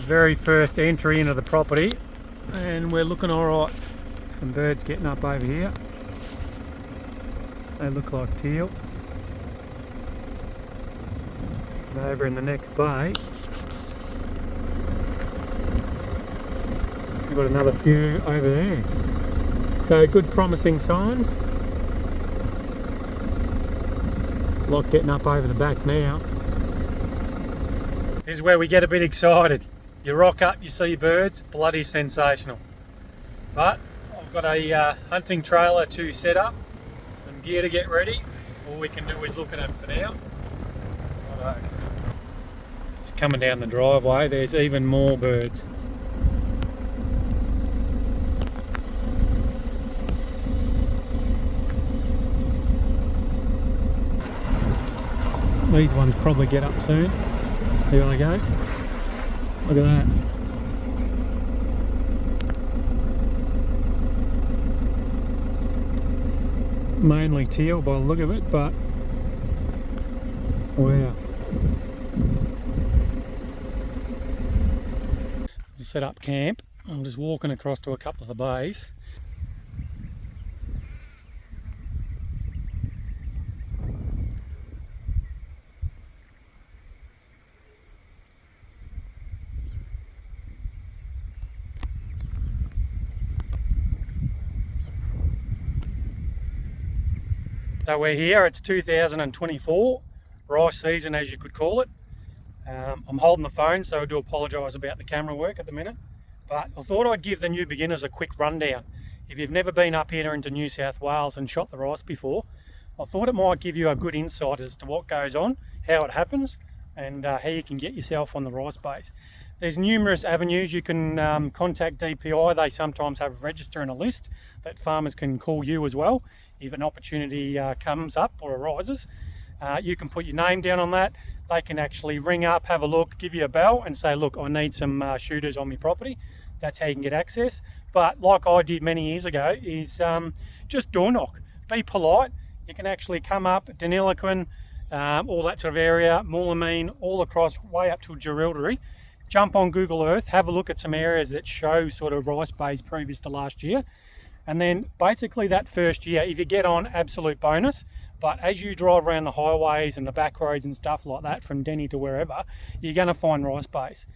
very first entry into the property, and we're looking alright. Some birds getting up over here. They look like teal. And over in the next bay, we've got another few over there. So good promising signs. A lot getting up over the back now. This is where we get a bit excited. You rock up, you see birds, bloody sensational. But I've got a hunting trailer to set up, some gear to get ready. All we can do is look at them for now. Righto. Just coming down the driveway, there's even more birds. These ones probably get up soon. Here I go. Look at that. Mainly teal by the look of it, but wow. We'll set up camp. I'm just walking across to a couple of the bays. So we're here, it's 2024, rice season as you could call it. I'm holding the phone, so I do apologise about the camera work at the minute. But I thought I'd give the new beginners a quick rundown. If you've never been up here into New South Wales and shot the rice before, I thought it might give you a good insight as to what goes on, how it happens, and how you can get yourself on the rice base. There's numerous avenues. You can contact DPI. They sometimes have a register and a list that farmers can call you as well if an opportunity comes up or arises. You can put your name down on that. They can actually ring up, have a look, give you a bell and say, look, I need some shooters on my property. That's how you can get access. But like I did many years ago, is just door knock. Be polite. You can actually come up Deniliquin, all that sort of area, Moolameen, all across, way up to Jerilderie. Jump on Google Earth, have a look at some areas that show sort of rice bays previous to last year. And then basically that first year, if you get on, absolute bonus. But as you drive around the highways and the back roads and stuff like that, from Denny to wherever, you're going to find rice bays.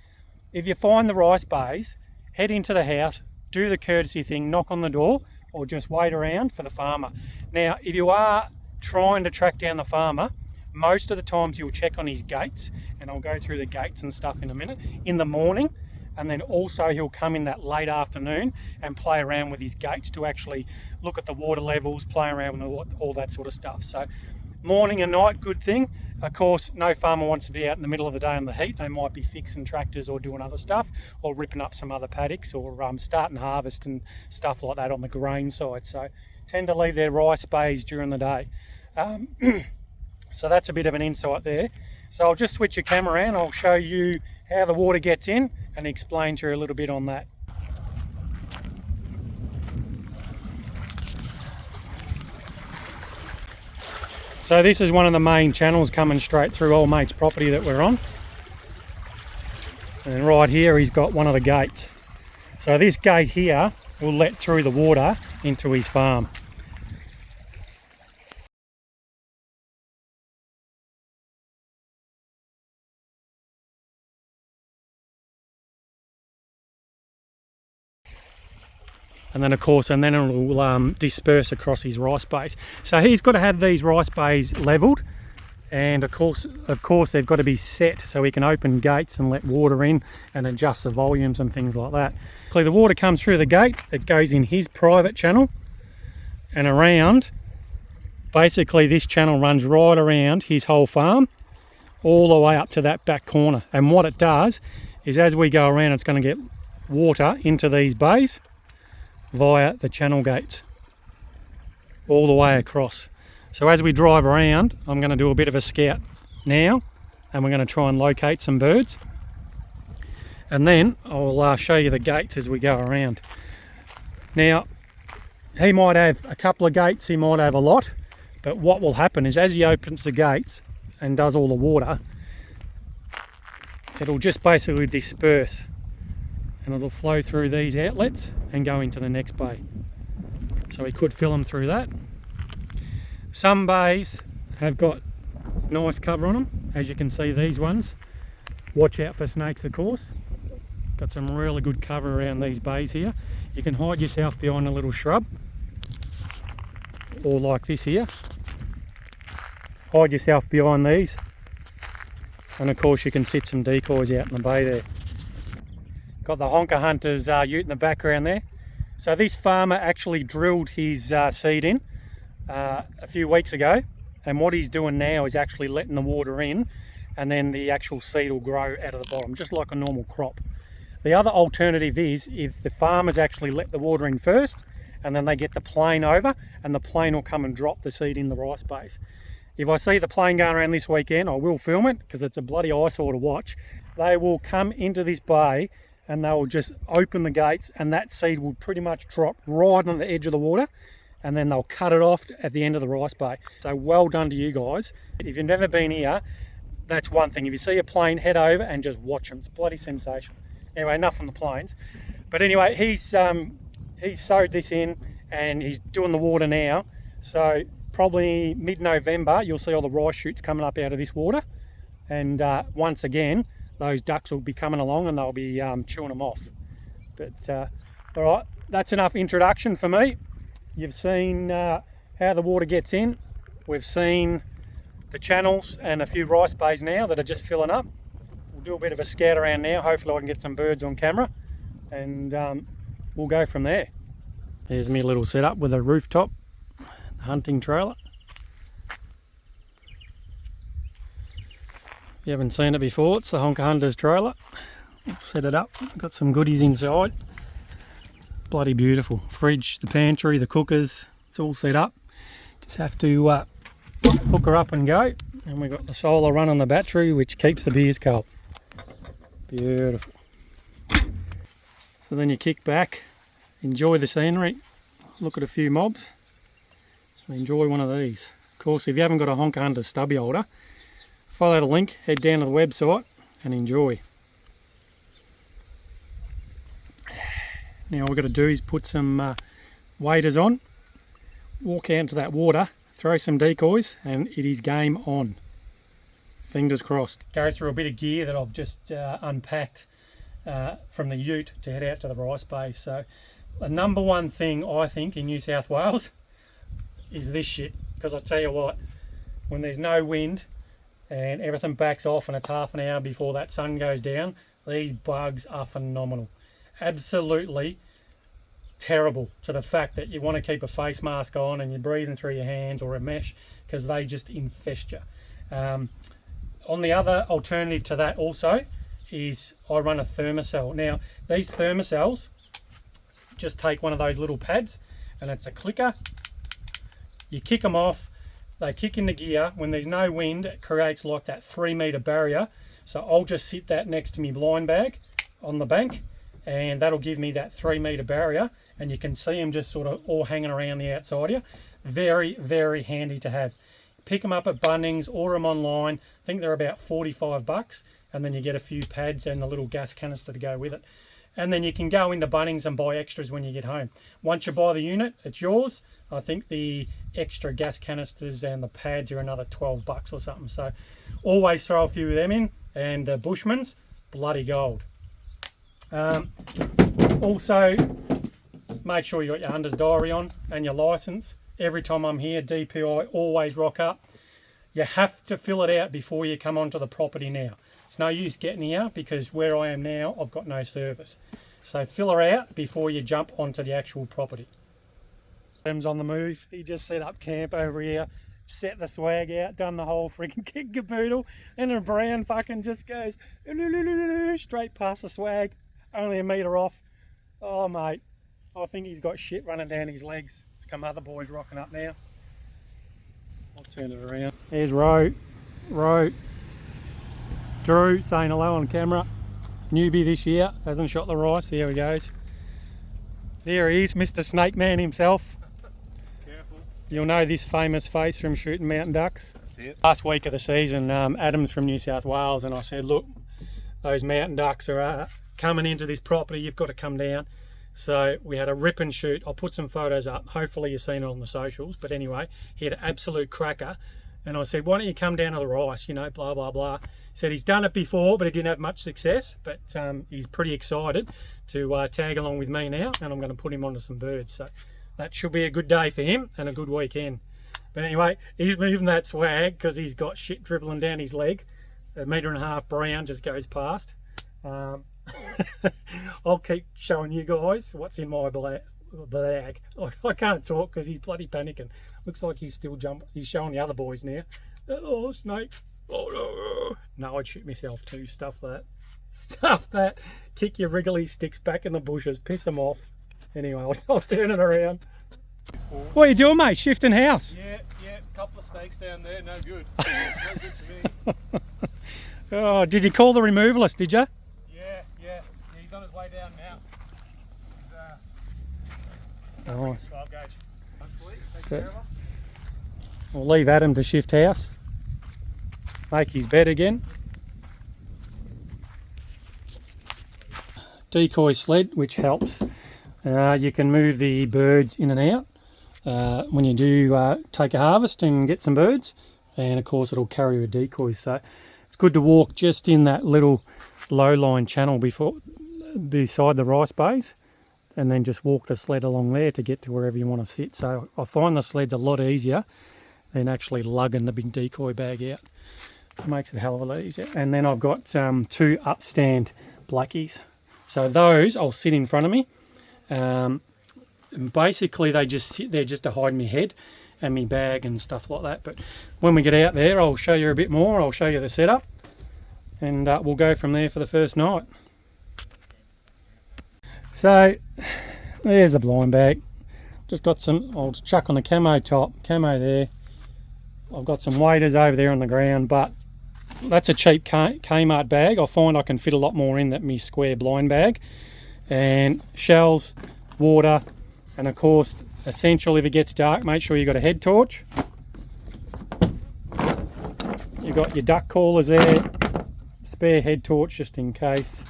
If you find the rice bays, head into the house, do the courtesy thing, knock on the door, or just wait around for the farmer. Now, if you are trying to track down the farmer, most of the times you'll check on his gates, and I'll go through the gates and stuff in a minute, in the morning, and then also he'll come in that late afternoon and play around with his gates to actually look at the water levels, play around with all that sort of stuff. So morning and night, good thing. Of course, no farmer wants to be out in the middle of the day in the heat. They might be fixing tractors or doing other stuff, or ripping up some other paddocks, or starting harvest and stuff like that on the grain side. So tend to leave their rice bays during the day. So that's a bit of an insight there. So I'll just switch your camera around. I'll show you how the water gets in and explain to you a little bit on that. So this is one of the main channels coming straight through old mate's property that we're on. And right here he's got one of the gates. So this gate here will let through the water into his farm. And then of course, and then it will disperse across his rice bays. So he's got to have these rice bays levelled, and of course they've got to be set so he can open gates and let water in and adjust the volumes and things like that. So the water comes through the gate, it goes in his private channel and around. Basically this channel runs right around his whole farm, all the way up to that back corner. And what it does is as we go around, it's going to get water into these bays via the channel gates all the way across. So as we drive around, I'm going to do a bit of a scout now, and we're going to try and locate some birds, and then I'll show you the gates as we go around. Now he might have a couple of gates, he might have a lot, but what will happen is as he opens the gates and does all the water, it'll just basically disperse and it'll flow through these outlets and go into the next bay. So we could fill them through that. Some bays have got nice cover on them, as you can see these ones. Watch out for snakes, of course. Got some really good cover around these bays here. You can hide yourself behind a little shrub, or like this here. Hide yourself behind these, and of course you can sit some decoys out in the bay there. Got the honker hunter's ute in the background there. So this farmer actually drilled his seed in a few weeks ago, and what he's doing now is actually letting the water in, and then the actual seed will grow out of the bottom, just like a normal crop. The other alternative is if the farmers actually let the water in first, and then they get the plane over, and the plane will come and drop the seed in the rice base. If I see the plane going around this weekend, I will film it, because it's a bloody eyesore to watch. They will come into this bay, and they will just open the gates, and that seed will pretty much drop right on the edge of the water, and then they'll cut it off at the end of the rice bay. So well done to you guys. If you've never been here, that's one thing. If you see a plane, head over and just watch them. It's bloody sensational. Anyway, enough on the planes. But anyway, he's sowed this in, and he's doing the water now. So probably mid-November, you'll see all the rice shoots coming up out of this water. And once again, those ducks will be coming along, and they'll be chewing them off. But all right, that's enough introduction for me. You've seen how the water gets in. We've seen the channels and a few rice bays now that are just filling up. We'll do a bit of a scout around now. Hopefully I can get some birds on camera, and we'll go from there. There's me little setup with a rooftop, the hunting trailer. If you haven't seen it before, it's the Honker Hunter's trailer. I'll set it up, got some goodies inside. It's bloody beautiful. Fridge, the pantry, the cookers, it's all set up. Just have to hook her up and go. And we've got the solar run on the battery, which keeps the beers cold. Beautiful. So then you kick back, enjoy the scenery, look at a few mobs, so enjoy one of these. Of course, if you haven't got a Honker Hunter stubby holder, follow the link, head down to the website and enjoy. Now all we've got to do is put some waders on, walk out into that water, throw some decoys, and it is game on. Fingers crossed. Go through a bit of gear that I've just unpacked from the ute to head out to the rice base. So the number one thing I think in New South Wales is this shit, because I tell you what, when there's no wind and everything backs off and it's half an hour before that sun goes down, these bugs are phenomenal. Absolutely terrible, to the fact that you want to keep a face mask on and you're breathing through your hands or a mesh, because they just infest you. On the other alternative to that also is I run a thermocell. Now these thermocells, just take one of those little pads and it's a clicker. You kick them off, they kick into gear. When there's no wind, it creates like that 3 meter barrier. So I'll just sit that next to me blind bag on the bank, and that'll give me that 3 meter barrier, and you can see them just sort of all hanging around the outside here. Very, very handy to have. Pick them up at Bunnings, order them online. I think they're about 45 bucks, and then you get a few pads and a little gas canister to go with it. And then you can go into Bunnings and buy extras when you get home. Once you buy the unit, it's yours. I think the extra gas canisters and the pads are another 12 bucks or something. So always throw a few of them in, and Bushman's bloody gold. Also, make sure you got your hunter's diary on and your license. Every time I'm here, DPI always rock up. You have to fill it out before you come onto the property now. It's no use getting here, because where I am now, I've got no service. So fill her out before you jump onto the actual property. Adam's on the move. He just set up camp over here, set the swag out, done the whole freaking kit caboodle, and a brown fucking just goes straight past the swag, only a metre off. Oh mate, I think he's got shit running down his legs. There's come other boys rocking up now. I'll turn it around. There's Ro, Drew saying hello on camera. Newbie this year, hasn't shot the rice. There he goes. There he is, Mr. Snake Man himself. Careful. You'll know this famous face from shooting mountain ducks. That's it. Last week of the season, Adam's from New South Wales, and I said, look, those mountain ducks are coming into this property, you've got to come down. So we had a rip and shoot. I'll put some photos up. Hopefully you've seen it on the socials. But anyway, he had an absolute cracker. And I said, why don't you come down to the rice, you know, blah, blah, blah. He said he's done it before, but he didn't have much success. But he's pretty excited to tag along with me now. And I'm going to put him onto some birds. So that should be a good day for him and a good weekend. But anyway, he's moving that swag because he's got shit dribbling down his leg. 1.5 metre brown just goes past. I'll keep showing you guys what's in my bag. I can't talk because he's bloody panicking. Looks like he's still jumping. He's showing the other boys now. Oh, snake. Oh, no. No, I'd shoot myself too. Stuff that. Stuff that. Kick your wriggly sticks back in the bushes. Piss them off. Anyway, I'll turn it around. What are you doing, mate? Shifting house? Yeah. A couple of snakes down there. No good. No good to me. Oh, did you call the removalist, did you? Yeah. He's on his way down now. Nice. 12 gauge. Hopefully, take care of him. We'll leave Adam to shift house. Make his bed again. Decoy sled, which helps. You can move the birds in and out when you do take a harvest and get some birds. And of course it'll carry your decoys. So it's good to walk just in that little low-lying channel beside the rice bays, and then just walk the sled along there to get to wherever you want to sit. So I find the sled's a lot easier than actually lugging the big decoy bag out. It makes it a hell of a lot easier. And then I've got 2 upstand blackies. So those I'll sit in front of me. And basically they just sit there just to hide my head and my bag and stuff like that. But when we get out there, I'll show you a bit more. I'll show you the setup, and we'll go from there for the first night. So there's the blind bag. Just got some, I'll chuck on the camo top, camo there. I've got some waders over there on the ground, but that's a cheap Kmart bag. I find I can fit a lot more in that me square blind bag. And shells, water, and of course essential if it gets dark, make sure you got a head torch. You've got your duck callers there, spare head torch just in case.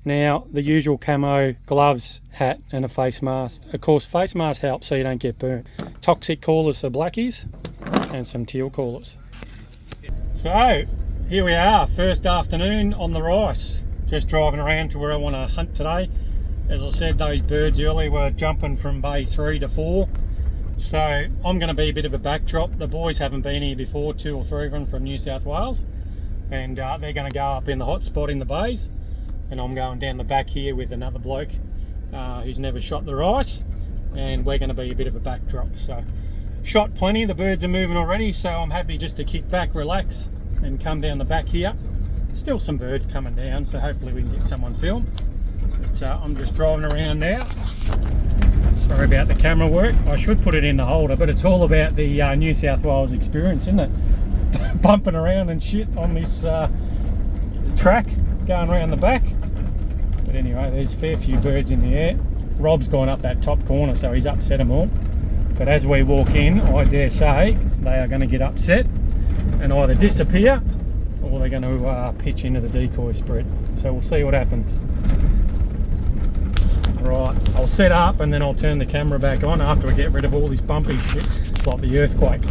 Now the usual camo, gloves, hat and a face mask. Of course face mask helps so you don't get burnt. Toxic callers for blackies and some teal callers. So here we are, first afternoon on the rice. Just driving around to where I want to hunt today. As I said, those birds earlier were jumping from bay 3 to 4. So I'm going to be a bit of a backdrop. The boys haven't been here before, 2 or 3 of them from New South Wales. And they're going to go up in the hot spot in the bays. And I'm going down the back here with another bloke who's never shot the rice. And we're going to be a bit of a backdrop. So shot plenty, the birds are moving already. So I'm happy just to kick back, relax and come down the back here. Still some birds coming down, so hopefully we can get someone film. But I'm just driving around now. Sorry about the camera work. I should put it in the holder, but it's all about the New South Wales experience, isn't it? Bumping around and shit on this track going around the back. But anyway, there's a fair few birds in the air. Rob's gone up that top corner, so he's upset them all. But as we walk in, I dare say they are going to get upset and either disappear or they're going to pitch into the decoy spread. So we'll see what happens. Right, I'll set up and then I'll turn the camera back on after we get rid of all this bumpy shit. It's like the earthquake.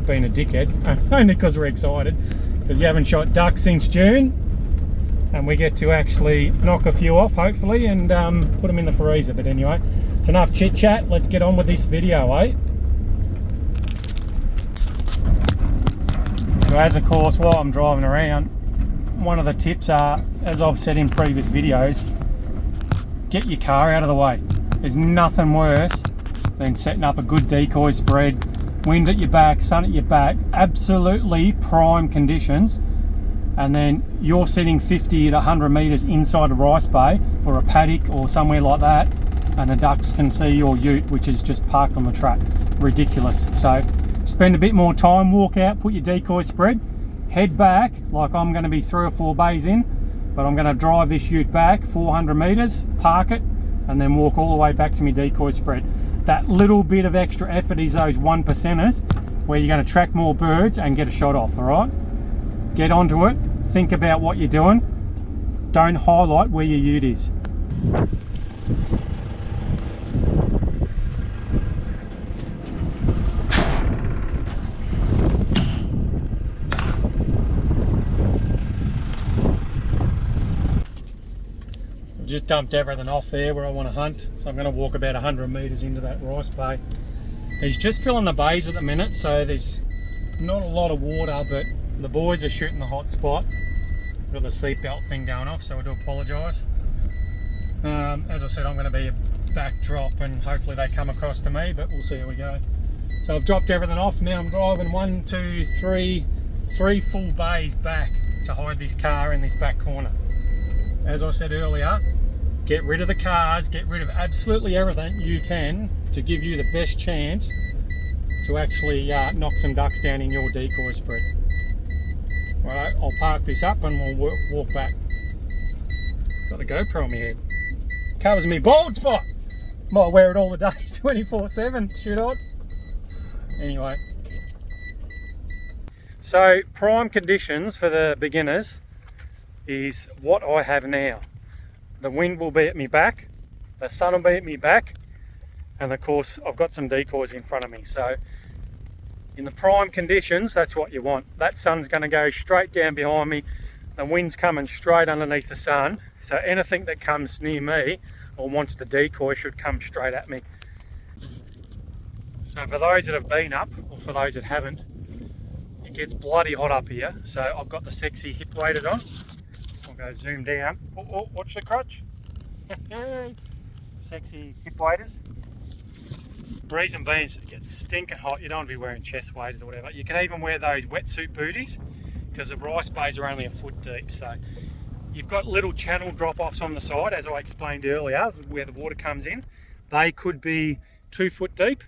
Being a dickhead, only because we're excited. Because you haven't shot ducks since June. And we get to actually knock a few off, hopefully, and put them in the freezer. But anyway, it's enough chit chat. Let's get on with this video, eh? So as of course, while I'm driving around, one of the tips are, as I've said in previous videos, get your car out of the way. There's nothing worse than setting up a good decoy spread, wind at your back, sun at your back, absolutely prime conditions, and then you're sitting 50 to 100 metres inside a rice bay or a paddock or somewhere like that, and the ducks can see your ute, which is just parked on the track. Ridiculous. So spend a bit more time, walk out, put your decoy spread, head back, like I'm going to be 3 or 4 bays in, but I'm going to drive this ute back 400 metres, park it, and then walk all the way back to my decoy spread. That little bit of extra effort is those 1%ers where you're going to track more birds and get a shot off, alright? get onto it, think about what you're doing, don't highlight where your ute is. Just dumped everything off there where I want to hunt, so I'm going to walk about 100 metres into that rice bay. He's just filling the bays at the minute, so there's not a lot of water, but the boys are shooting the hot spot. Got the seatbelt thing going off, so I do apologise. As I said, I'm going to be a backdrop and hopefully they come across to me, but we'll see how we go. So I've dropped everything off. Now I'm driving 1, 2, 3 full bays back to hide this car in this back corner. As I said earlier, get rid of the cars, get rid of absolutely everything you can to give you the best chance to actually knock some ducks down in your decoy spread. Right, I'll park this up and we'll walk back. Got the GoPro on my head. Covers me bald spot. Might wear it all the day, 24/7, should I? Anyway. So, prime conditions for the beginners is what I have now. The wind will be at me back, the sun will be at me back, and of course I've got some decoys in front of me. So in the prime conditions, that's what you want. That sun's going to go straight down behind me, the wind's coming straight underneath the sun, so anything that comes near me or wants to decoy should come straight at me. So for those that have been up, or for those that haven't, it gets bloody hot up here. So I've got the sexy hip waders on. I'll go zoom down. Oh, watch the crotch. Sexy hip waders. Reason being, it gets stinking hot. You don't want to be wearing chest waders or whatever. You can even wear those wetsuit booties because the rice bays are only a foot deep. So you've got little channel drop-offs on the side, as I explained earlier, where the water comes in. They could be 2 foot deep,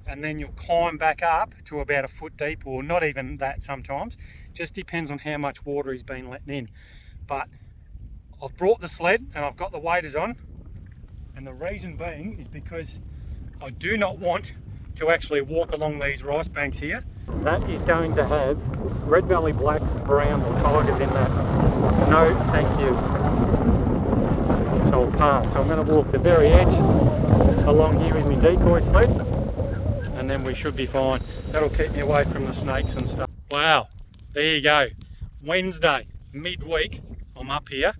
and then you'll climb back up to about a foot deep, or not even that sometimes. Just depends on how much water is being let in. But I've brought the sled and I've got the waders on, and the reason being is because I do not want to actually walk along these rice banks here. That is going to have red belly blacks, browns or tigers in that. No, thank you. So I'll pass. So I'm going to walk the very edge along here with my decoy sled, and then we should be fine. That'll keep me away from the snakes and stuff. Wow, there you go. Wednesday, midweek, I'm up here,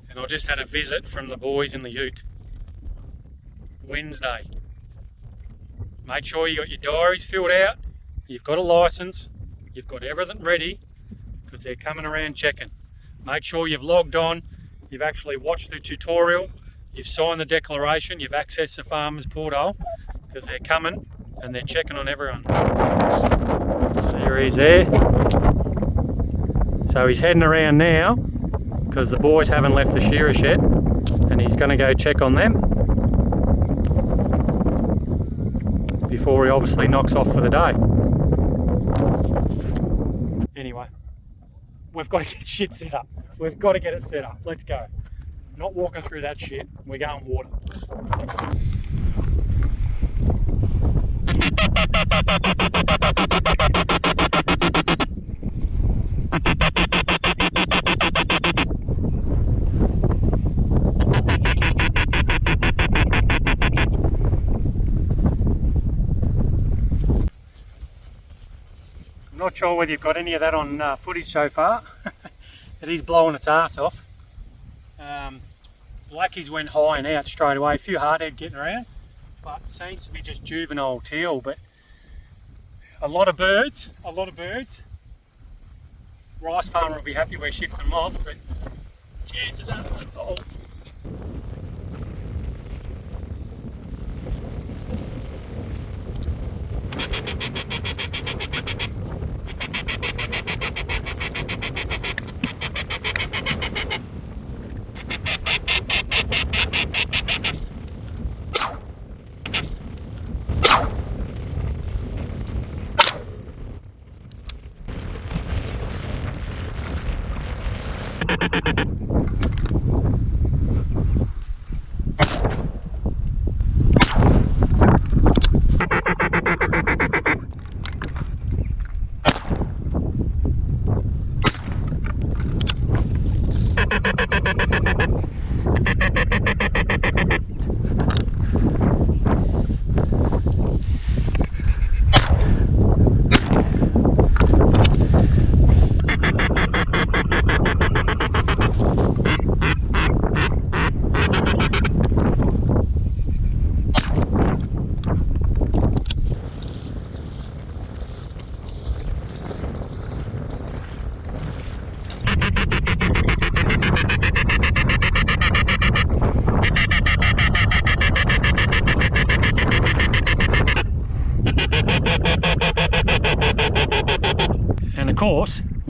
and I just had a visit from the boys in the ute. Wednesday. Make sure you got your diaries filled out, you've got a license, you've got everything ready, because they're coming around checking. Make sure you've logged on, you've actually watched the tutorial, you've signed the declaration, you've accessed the farmer's portal, because they're coming and they're checking on everyone. There he is there. So he's heading around now, because the boys haven't left the shearer shed, and he's going to go check on them before he obviously knocks off for the day. Anyway, we've got to get shit set up. We've got to get it set up. Let's go. Not walking through that shit. We're going water. I'm not sure whether you've got any of that on footage so far. It is blowing its ass off. Blackies went high and out straight away. A few hardhead getting around, but seems to be just juvenile teal. But a lot of birds. Rice farmer will be happy we're shifting them off, but chances are. Oh.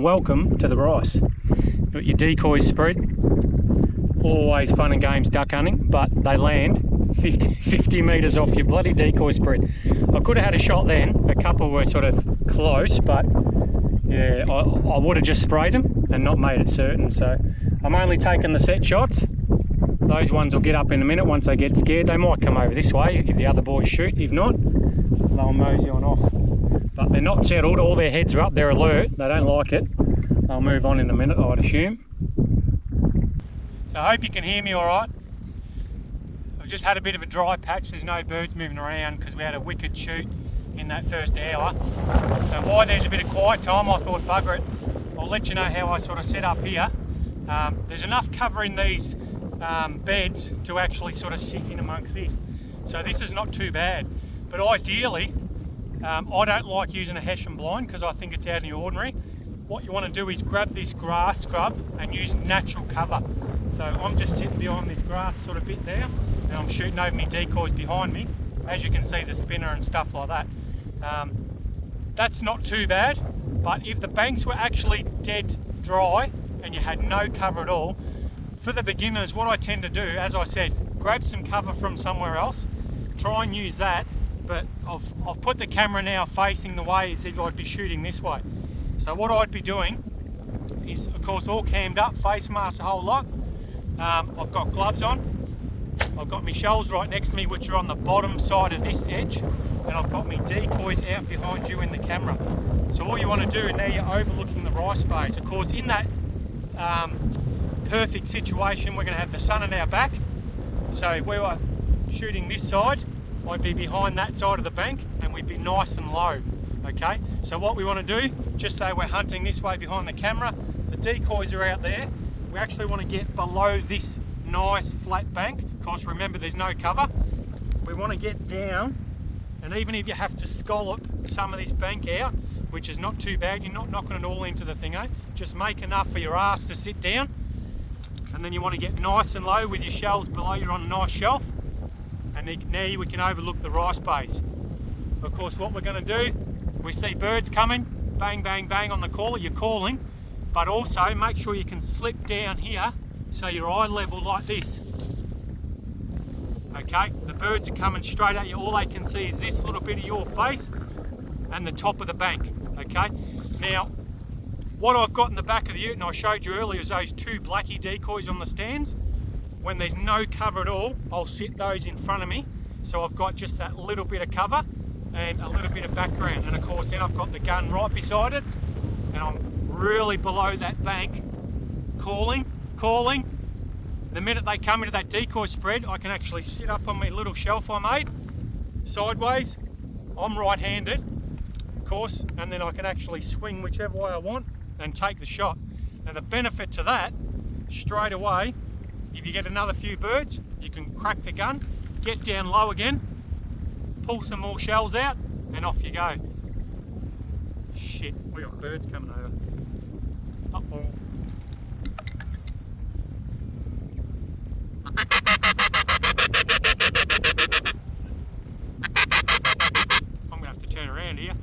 welcome to the rice. Got your decoys spread. Always fun and games duck hunting, but they land 50 metres off your bloody decoy spread. I could have had a shot then, a couple were sort of close, but yeah, I would have just sprayed them and not made it certain. So I'm only taking the set shots. Those ones will get up in a minute once they get scared. They might come over this way if the other boys shoot. If not, they'll mosey on off. But they're not settled, all their heads are up, they're alert, they don't like it. They'll move on in a minute, I'd assume. So I hope you can hear me all right. I've just had a bit of a dry patch, there's no birds moving around because we had a wicked shoot in that first hour. So while there's a bit of quiet time, I thought bugger it, I'll let you know how I sort of set up here. There's enough cover in these beds to actually sort of sit in amongst this. So this is not too bad. But ideally, I don't like using a hessian blind because I think it's out of the ordinary. What you want to do is grab this grass scrub and use natural cover. So I'm just sitting behind this grass sort of bit there and I'm shooting over my decoys behind me. As you can see, the spinner and stuff like that. That's not too bad, but if the banks were actually dead dry and you had no cover at all, for the beginners, what I tend to do, as I said, grab some cover from somewhere else, try and use that, but I've put the camera now facing the way as if I'd be shooting this way. So what I'd be doing is, of course, all cammed up, face mask, a whole lot. I've got gloves on. I've got my shells right next to me, which are on the bottom side of this edge, and I've got my decoys out behind you in the camera. So all you want to do, and now you're overlooking the rice space. Of course, in that perfect situation, we're going to have the sun on our back. So if we were shooting this side, I'd be behind that side of the bank and we'd be nice and low. Okay, so what we want to do, just say we're hunting this way behind the camera, the decoys are out there, we actually want to get below this nice flat bank. Of course, remember there's no cover. We want to get down, and even if you have to scallop some of this bank out, which is not too bad, you're not knocking it all into the thingo, just make enough for your ass to sit down, and then you want to get nice and low with your shells below you on a nice shelf, and then now we can overlook the rice base. Of course, what we're going to do, we see birds coming, bang, bang, bang on the caller, you're calling, but also make sure you can slip down here so you're eye level like this. Okay, the birds are coming straight at you, all they can see is this little bit of your face and the top of the bank. Okay, now what I've got in the back of the ute, and I showed you earlier, is those two blackie decoys on the stands. When there's no cover at all, I'll sit those in front of me, so I've got just that little bit of cover and a little bit of background, and of course then I've got the gun right beside it and I'm really below that bank, calling. The minute they come into that decoy spread, I can actually sit up on my little shelf I made sideways. I'm right-handed, of course, and then I can actually swing whichever way I want and take the shot. Now the benefit to that, straight away, if you get another few birds, you can crack the gun, get down low again, pull some more shells out, and off you go. Shit, we got birds coming over. Uh-oh. I'm gonna have to turn around here.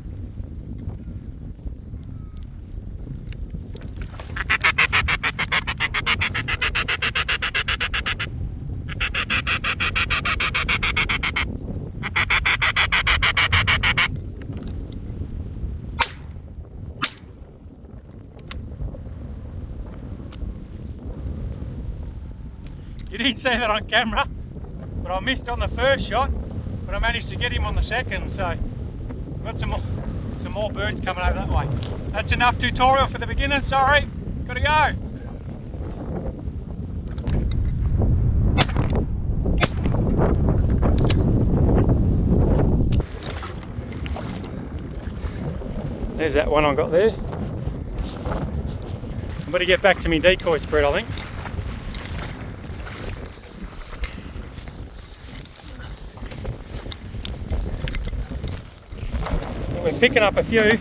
You didn't see that on camera, but I missed on the first shot, but I managed to get him on the second, so I've got some more birds coming over that way. That's enough tutorial for the beginners, sorry, gotta go. There's that one I got there. I better get back to my decoy spread, I think. We're picking up a few.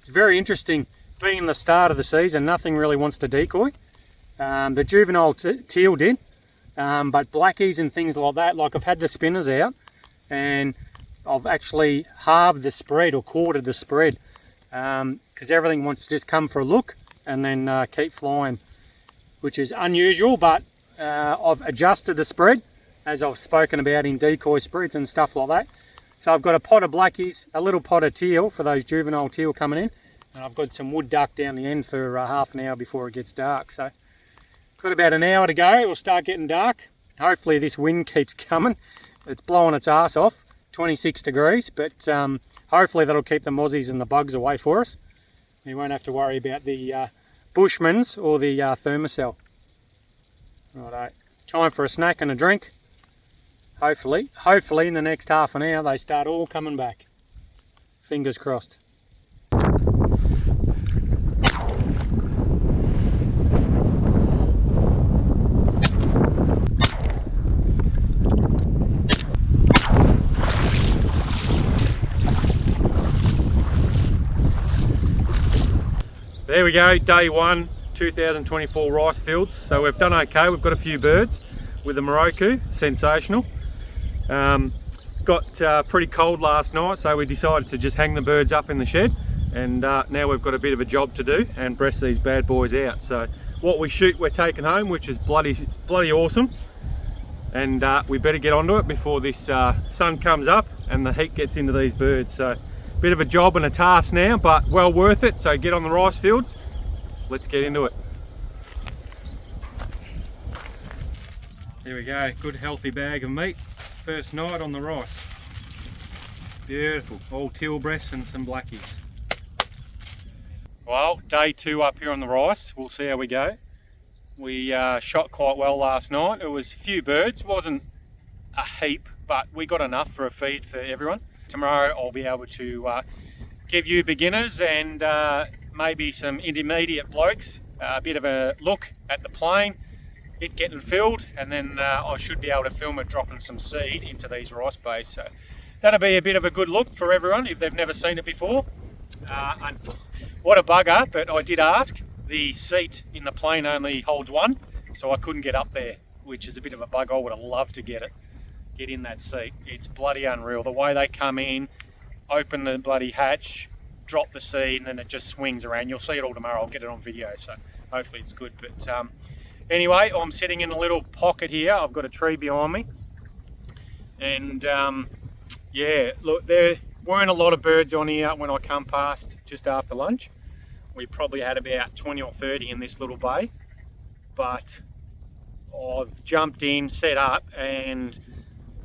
It's very interesting, being the start of the season, nothing really wants to decoy. The juvenile teal did, but blackies and things like that, like I've had the spinners out and I've actually halved the spread or quartered the spread, because everything wants to just come for a look and then keep flying, which is unusual, but I've adjusted the spread as I've spoken about in decoy spreads and stuff like that. So I've got a pot of blackies, a little pot of teal for those juvenile teal coming in, and I've got some wood duck down the end for half an hour before it gets dark. So got about an hour to go, it'll start getting dark. Hopefully this wind keeps coming. It's blowing its ass off, 26 degrees, but hopefully that'll keep the mozzies and the bugs away for us. We won't have to worry about the Bushmans or the thermocell. Righto, time for a snack and a drink. Hopefully in the next half an hour they start all coming back. Fingers crossed. There we go, day one, 2024 rice fields. So we've done okay, we've got a few birds with the Miroku, sensational. Got pretty cold last night, so we decided to just hang the birds up in the shed, and now we've got a bit of a job to do and breast these bad boys out. So what we shoot we're taking home, which is bloody awesome, and we better get onto it before this sun comes up and the heat gets into these birds. So bit of a job and a task now, but well worth it. So get on the rice fields, let's get into it. There we go, good healthy bag of meat. First night on the rice. Beautiful, all teal breasts and some blackies. Well, day two up here on the rice, we'll see how we go. We shot quite well last night. It was a few birds, wasn't a heap, but we got enough for a feed for everyone. Tomorrow I'll be able to give you beginners and maybe some intermediate blokes a bit of a look at the plane, it getting filled, and then I should be able to film it dropping some seed into these rice bays. So that'll be a bit of a good look for everyone if they've never seen it before. What a bugger, but I did ask. The seat in the plane only holds one, so I couldn't get up there, which is a bit of a bug. I would have loved to get in that seat. It's bloody unreal. The way they come in, open the bloody hatch, drop the seed, and then it just swings around. You'll see it all tomorrow. I'll get it on video, so hopefully it's good. But anyway, I'm sitting in a little pocket here. I've got a tree behind me, and yeah, look, there weren't a lot of birds on here when I come past just after lunch. We probably had about 20 or 30 in this little bay, but I've jumped in, set up, and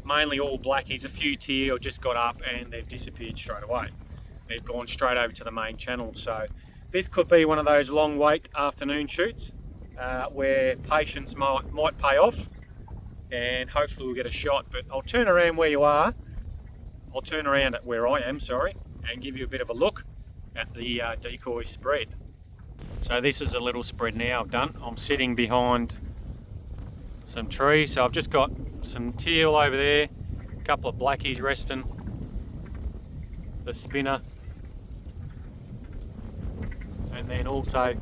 mainly all blackies. A few teal just got up and they've disappeared straight away. They've gone straight over to the main channel. So this could be one of those long wait afternoon shoots where patience might pay off, and hopefully we'll get a shot. But I'll turn around where you are. I'll turn around at where I am, sorry, and give you a bit of a look at the decoy spread. So this is a little spread now I've done. I'm sitting behind some trees, so I've just got some teal over there, a couple of blackies resting, the spinner, and then also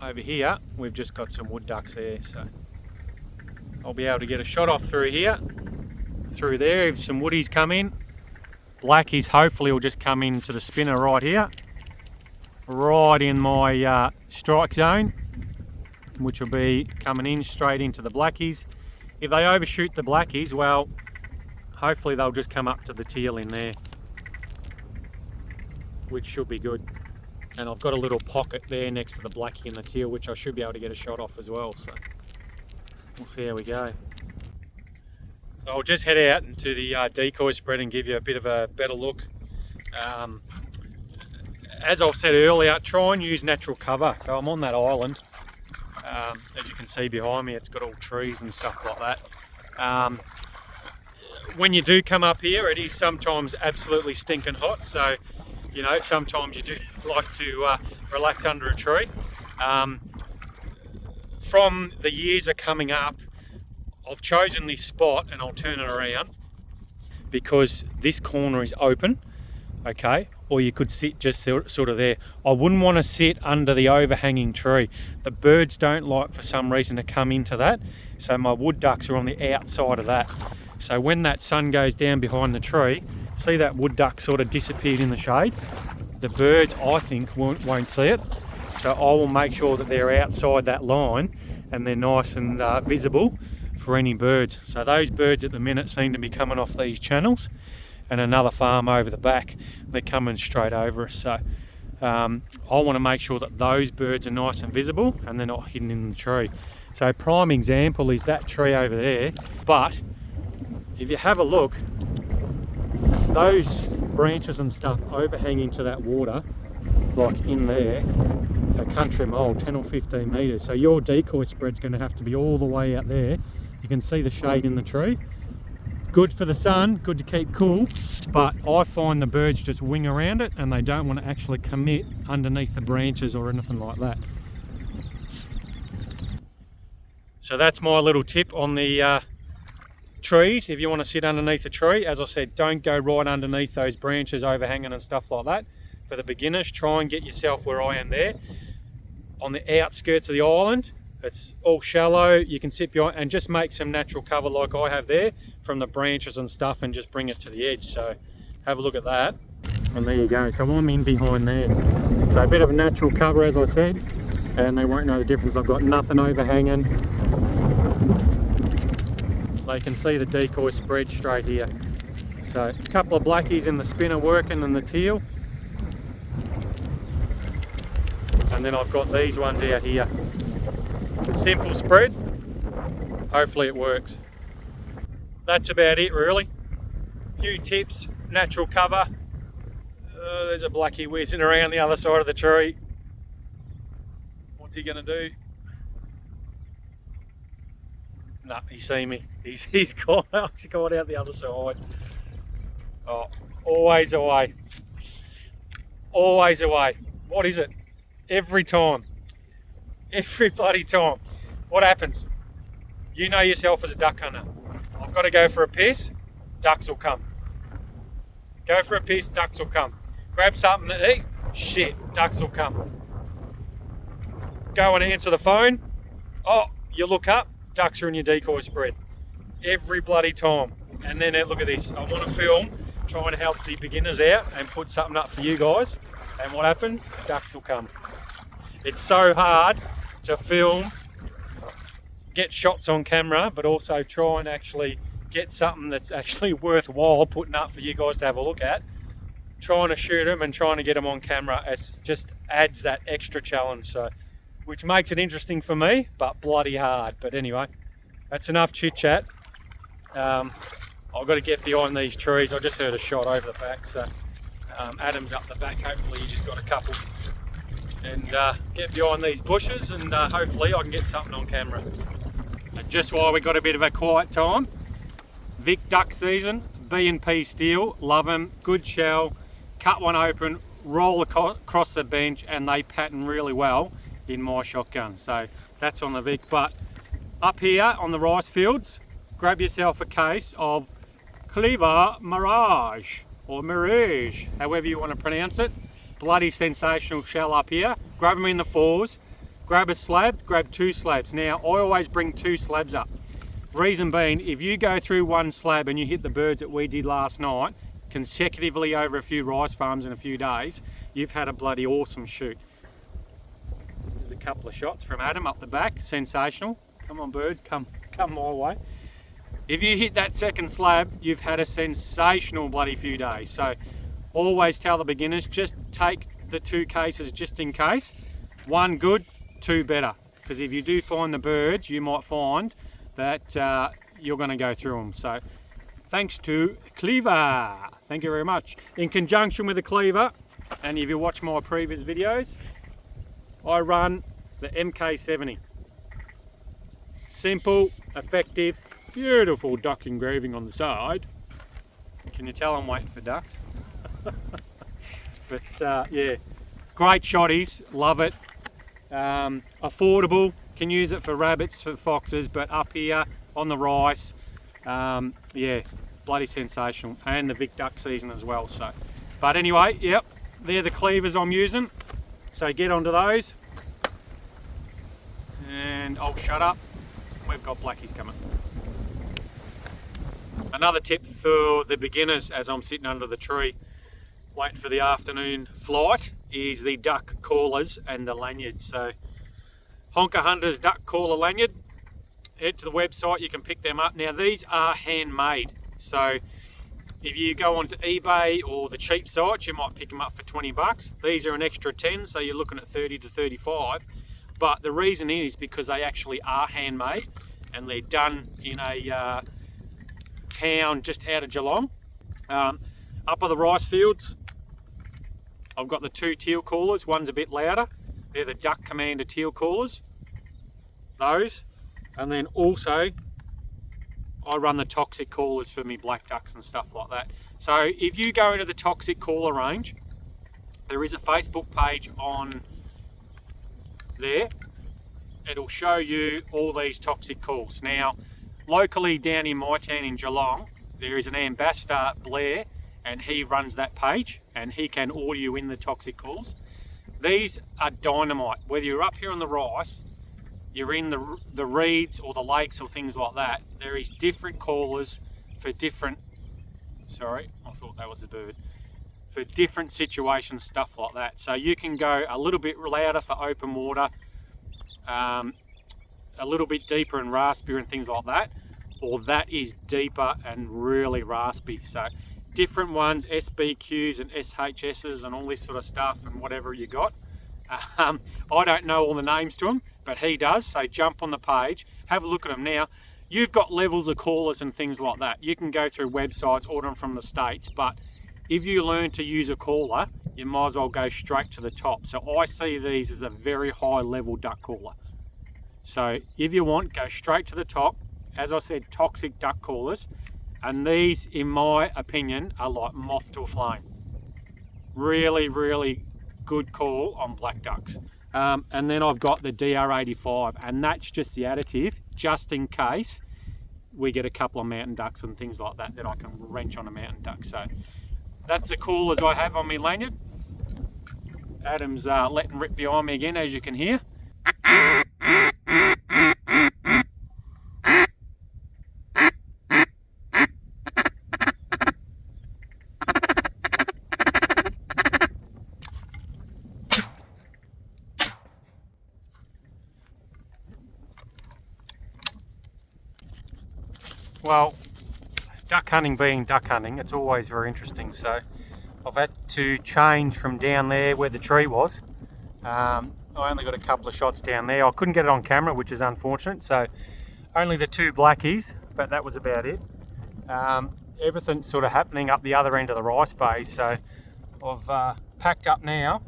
over here we've just got some wood ducks there. So I'll be able to get a shot off through here, through there if some woodies come in. Blackies hopefully will just come into the spinner right here, right in my strike zone, which will be coming in straight into the blackies. If they overshoot the blackies, well, hopefully they'll just come up to the teal in there, which should be good. And I've got a little pocket there next to the blackie and the teal, which I should be able to get a shot off as well. So we'll see how we go. So I'll just head out into the decoy spread and give you a bit of a better look. As I've said earlier, try and use natural cover. So I'm on that island. As you can see behind me, it's got all trees and stuff like that. When you do come up here, it is sometimes absolutely stinking hot. So, you know, sometimes you do like to relax under a tree. From the years are coming up, I've chosen this spot, and I'll turn it around, because this corner is open, okay? Or you could sit just sort of there. I wouldn't want to sit under the overhanging tree. The birds don't like, for some reason, to come into that. So my wood ducks are on the outside of that. So when that sun goes down behind the tree, see that wood duck sort of disappeared in the shade? The birds, I think, won't see it. So I will make sure that they're outside that line and they're nice and visible for any birds. So those birds at the minute seem to be coming off these channels, and another farm over the back, they're coming straight over us. So I want to make sure that those birds are nice and visible and they're not hidden in the tree. So prime example is that tree over there, but if you have a look, those branches and stuff overhanging to that water, like in there, a country mile, 10 or 15 metres. So your decoy spread's going to have to be all the way out there. You can see the shade in the tree. Good for the sun, good to keep cool, but I find the birds just wing around it and they don't want to actually commit underneath the branches or anything like that. So that's my little tip on the trees. If you want to sit underneath a tree, as I said, don't go right underneath those branches overhanging and stuff like that. For the beginners, try and get yourself where I am there, on the outskirts of the island. It's all shallow, you can sit behind and just make some natural cover like I have there from the branches and stuff, and just bring it to the edge. So have a look at that, and there you go. So I'm in behind there, so a bit of a natural cover, as I said, and they won't know the difference. I've got nothing overhanging. They can see the decoy spread straight here. So a couple of blackies in the spinner working, and the teal, and then I've got these ones out here. Simple spread, hopefully it works. That's about it really. Few tips, natural cover. There's a blackie whizzing around the other side of the tree. What's he gonna do? No, he see me. He's gone out the other side. Oh, always away. Always away. What is it? Every time. Every bloody time. What happens? You know yourself as a duck hunter. I've got to go for a piss, ducks will come. Go for a piss, ducks will come. Grab something to eat, shit, ducks will come. Go and answer the phone, oh, you look up, ducks are in your decoy spread. Every bloody time. And then look at this. I want to film, trying to help the beginners out and put something up for you guys. And what happens? Ducks will come. It's so hard to film, get shots on camera, but also try and actually get something that's actually worthwhile putting up for you guys to have a look at. Trying to shoot them and trying to get them on camera, it just adds that extra challenge, so which makes it interesting for me, but bloody hard. But anyway, that's enough chit chat. I've got to get behind these trees. I just heard a shot over the back, so Adam's up the back. Hopefully he just got a couple. And get behind these bushes, and hopefully I can get something on camera. And just while we got a bit of a quiet time, Vic duck season, B&P steel, love them, good shell, cut one open, roll across the bench, and they pattern really well in my shotgun. So that's on the Vic. But up here on the rice fields, grab yourself a case of Cleaver Mirage, or Mirage, however you want to pronounce it. Bloody sensational shell up here. Grab them in the fours, grab a slab, grab 2 slabs. Now I always bring 2 slabs up. Reason being, if you go through one slab and you hit the birds that we did last night consecutively over a few rice farms in a few days, you've had a bloody awesome shoot. There's a couple of shots from Adam up the back, sensational. Come on birds, come my way. If you hit that second slab, you've had a sensational bloody few days. So always tell the beginners, just take the 2 cases just in case. 1 good, 2 better. Because if you do find the birds, you might find that you're going to go through them. So thanks to Cleaver. Thank you very much. In conjunction with the Cleaver, and if you watch my previous videos, I run the Mk70. Simple, effective, beautiful duck engraving on the side. Can you tell I'm waiting for ducks? But yeah, great shotties, love it. Affordable, can use it for rabbits, for foxes, but up here on the rice, yeah, bloody sensational. And the Vic duck season as well. So, but anyway, yep, they're the cleavers I'm using. So get onto those. And I'll shut up. We've got blackies coming. Another tip for the beginners as I'm sitting under the tree waiting for the afternoon flight is the duck callers and the lanyard. So Honker Hunters duck caller lanyard, head to the website, you can pick them up. Now these are handmade, so if you go onto eBay or the cheap sites you might pick them up for 20 bucks. These are an extra 10, so you're looking at 30 to 35. But the reason is because they actually are handmade and they're done in a town just out of Geelong. Up on the rice fields, I've got the two teal callers. One's a bit louder. They're the Duck Commander teal callers. Those. And then also, I run the toxic callers for me black ducks and stuff like that. So if you go into the toxic caller range, there is a Facebook page on there. It'll show you all these toxic calls. Now, locally down in my town in Geelong, there is an ambassador, Blair, and he runs that page and he can order you in the toxic calls. These are dynamite. Whether you're up here on the rice, you're in the reeds or the lakes or things like that, there is different callers for different, sorry, I thought that was a bird, for different situations, stuff like that. So you can go a little bit louder for open water, a little bit deeper and raspier and things like that, or that is deeper and really raspy. So different ones, SBQs and SHSs and all this sort of stuff and whatever you got. I don't know all the names to them, but he does. So jump on the page, have a look at them. Now you've got levels of callers and things like that. You can go through websites, order them from the States, but if you learn to use a caller, you might as well go straight to the top. So I see these as a very high level duck caller. So if you want, go straight to the top. As I said, toxic duck callers. And these, in my opinion, are like moth to a flame. Really, really good call on black ducks. And then I've got the DR85, and that's just the additive, just in case we get a couple of mountain ducks and things like that that I can wrench on a mountain duck. So that's the coolers I have on my lanyard. Adam's letting rip behind me again, as you can hear. Well, duck hunting being duck hunting, it's always very interesting. So I've had to change from down there where the tree was. I only got a couple of shots down there. I couldn't get it on camera, which is unfortunate. So only the two blackies, but that was about it. Everything's sort of happening up the other end of the rice bay. So I've packed up now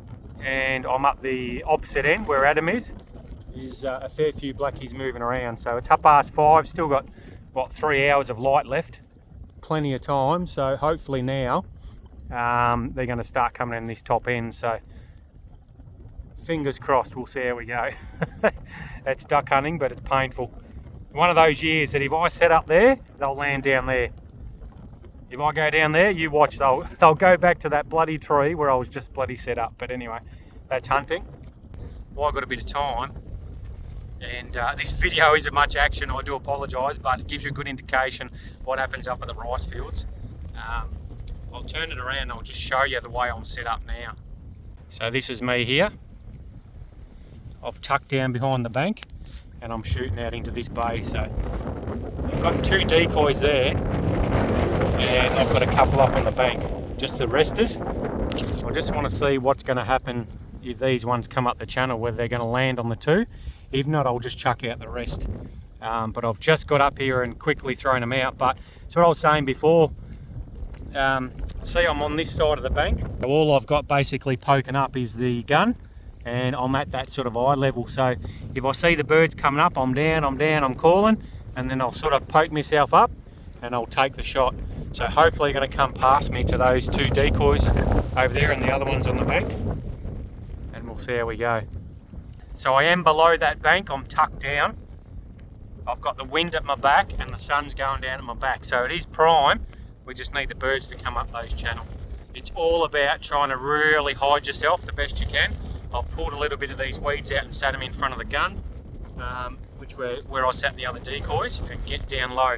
and I'm up the opposite end where Adam is a fair few blackies moving around. So it's 5:30, still got what, 3 hours of light left, plenty of time. So hopefully now they're going to start coming in this top end. So fingers crossed, we'll see how we go. It's duck hunting, but it's painful. One of those years that if I set up there, they'll land down there. If I go down there, you watch, they'll go back to that bloody tree where I was just bloody set up. But anyway, that's hunting. Well, I've got a bit of time. And this video isn't much action, I do apologise, but it gives you a good indication what happens up at the rice fields. I'll turn it around and I'll just show you the way I'm set up now. So this is me here. I've tucked down behind the bank and I'm shooting out into this bay. So I've got two decoys there and I've got a couple up on the bank, just the resters. I just want to see what's going to happen if these ones come up the channel, whether they're going to land on the two. If not, I'll just chuck out the rest. But I've just got up here and quickly thrown them out. But that's what I was saying before. See, I'm on this side of the bank. All I've got basically poking up is the gun, and I'm at that sort of eye level. So if I see the birds coming up, I'm down, I'm calling, and then I'll sort of poke myself up and I'll take the shot. So hopefully they're going to come past me to those two decoys over there and the other ones on the bank, and we'll see how we go. So I am below that bank, I'm tucked down. I've got the wind at my back and the sun's going down at my back. So it is prime, we just need the birds to come up those channels. It's all about trying to really hide yourself the best you can. I've pulled a little bit of these weeds out and sat them in front of the gun, which where I sat the other decoys, and get down low.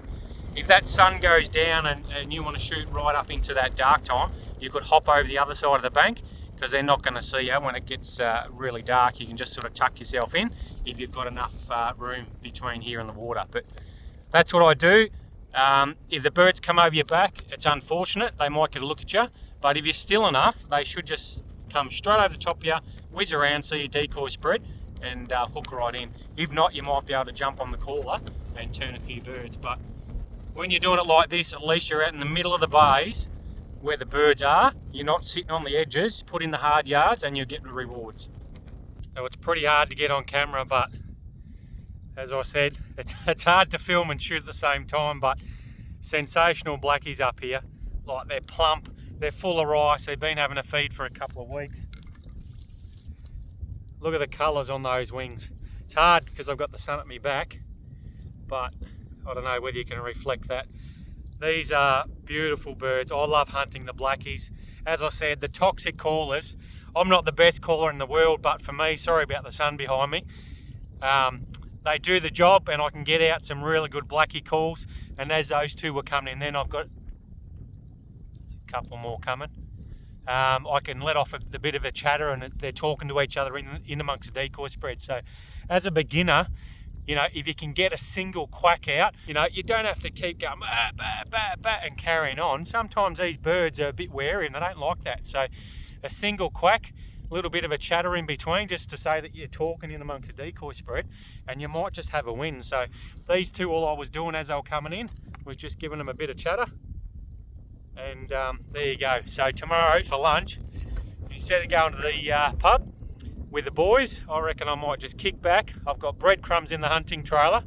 If that sun goes down and you want to shoot right up into that dark time, you could hop over the other side of the bank, because they're not going to see you when it gets really dark. You can just sort of tuck yourself in if you've got enough room between here and the water. But that's what I do. If the birds come over your back, it's unfortunate, they might get a look at you, but if you're still enough, they should just come straight over the top of you, whiz around, see your decoy spread, and hook right in. If not, you might be able to jump on the caller and turn a few birds. But when you're doing it like this, at least you're out in the middle of the bays where the birds are. You're not sitting on the edges. Put in the hard yards and you'll get the rewards. So it's pretty hard to get on camera, but as I said, it's hard to film and shoot at the same time. But sensational blackies up here. Like, they're plump, they're full of rice, they've been having a feed for a couple of weeks. Look at the colours on those wings. It's hard because I've got the sun at my back, but I don't know whether you can reflect that. These are beautiful birds. I love hunting the blackies. As I said, the toxic callers, I'm not the best caller in the world, but for me, sorry about the sun behind me, they do the job, and I can get out some really good blackie calls. And as those two were coming in, then I've got a couple more coming. I can let off the bit of a chatter, and they're talking to each other in amongst the decoy spread. So as a beginner, you know, if you can get a single quack out, you know, you don't have to keep going bah, bah, bah, bah, and carrying on. Sometimes these birds are a bit wary and they don't like that. So a single quack, a little bit of a chatter in between, just to say that you're talking in amongst the decoy spread, and you might just have a win. So these two, all I was doing as they were coming in was just giving them a bit of chatter. And there you go. So tomorrow for lunch, instead of going to the pub with the boys, I reckon I might just kick back. I've got breadcrumbs in the hunting trailer,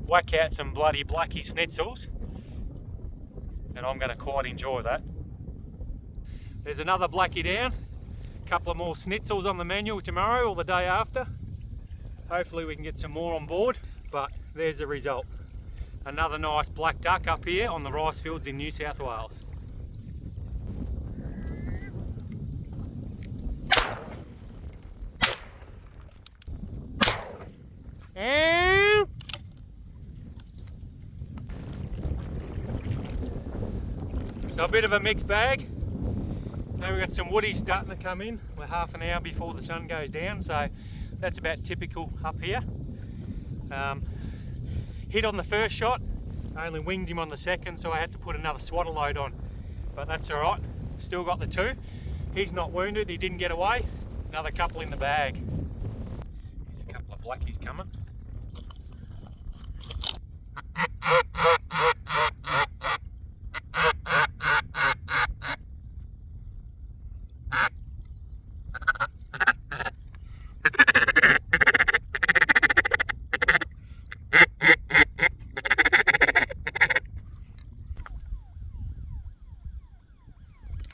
whack out some bloody blackie schnitzels, and I'm going to quite enjoy that. There's another blackie down, a couple of more schnitzels on the menu tomorrow or the day after. Hopefully we can get some more on board, but there's the result. Another nice black duck up here on the rice fields in New South Wales. And so a bit of a mixed bag. Now we've got some woodies starting to come in. We're half an hour before the sun goes down, so that's about typical up here. Hit on the first shot, I only winged him on the second, so I had to put another swatter load on, but that's all right. Still got the two. He's not wounded, he didn't get away. Another couple in the bag. Here's a couple of blackies coming.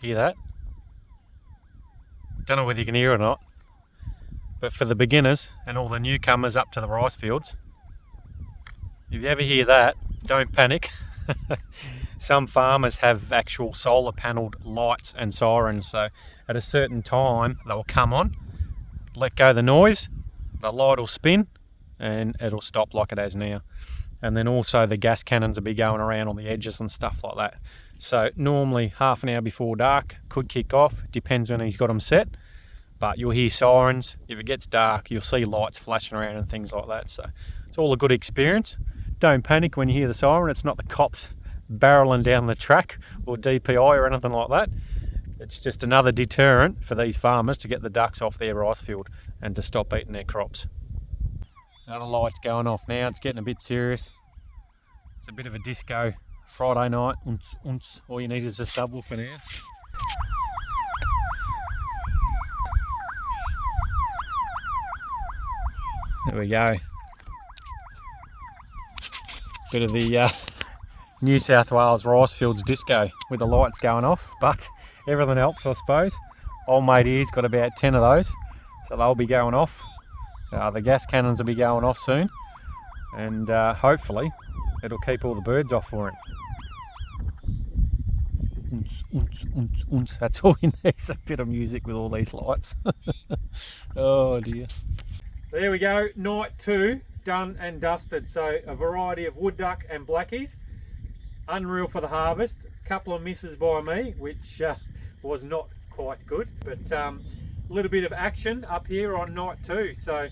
Hear that? Don't know whether you can hear it or not, but for the beginners and all the newcomers up to the rice fields, if you ever hear that, don't panic. Some farmers have actual solar panelled lights and sirens, so at a certain time they'll come on, let go the noise, the light will spin and it'll stop like it has now. And then also the gas cannons will be going around on the edges and stuff like that. So normally half an hour before dark, could kick off, depends when he's got them set, but you'll hear sirens. If it gets dark, you'll see lights flashing around and things like that. So it's all a good experience. Don't panic when you hear the siren. It's not the cops barreling down the track or DPI or anything like that. It's just another deterrent for these farmers to get the ducks off their rice field and to stop eating their crops. Another light's going off now. It's getting a bit serious. It's a bit of a disco Friday night. All you need is a subwoofer now. There we go. Bit of the New South Wales rice fields disco with the lights going off, but everything helps, I suppose. Old mate here's got about 10 of those, so they'll be going off The gas cannons will be going off soon, and hopefully it'll keep all the birds off for him. Unts, unts, unts, unts. That's all he needs, a bit of music with all these lights. Oh dear. There we go, night 2 done and dusted. So a variety of wood duck and blackies. Unreal for the harvest. A couple of misses by me, which was not quite good, but a little bit of action up here on night 2. So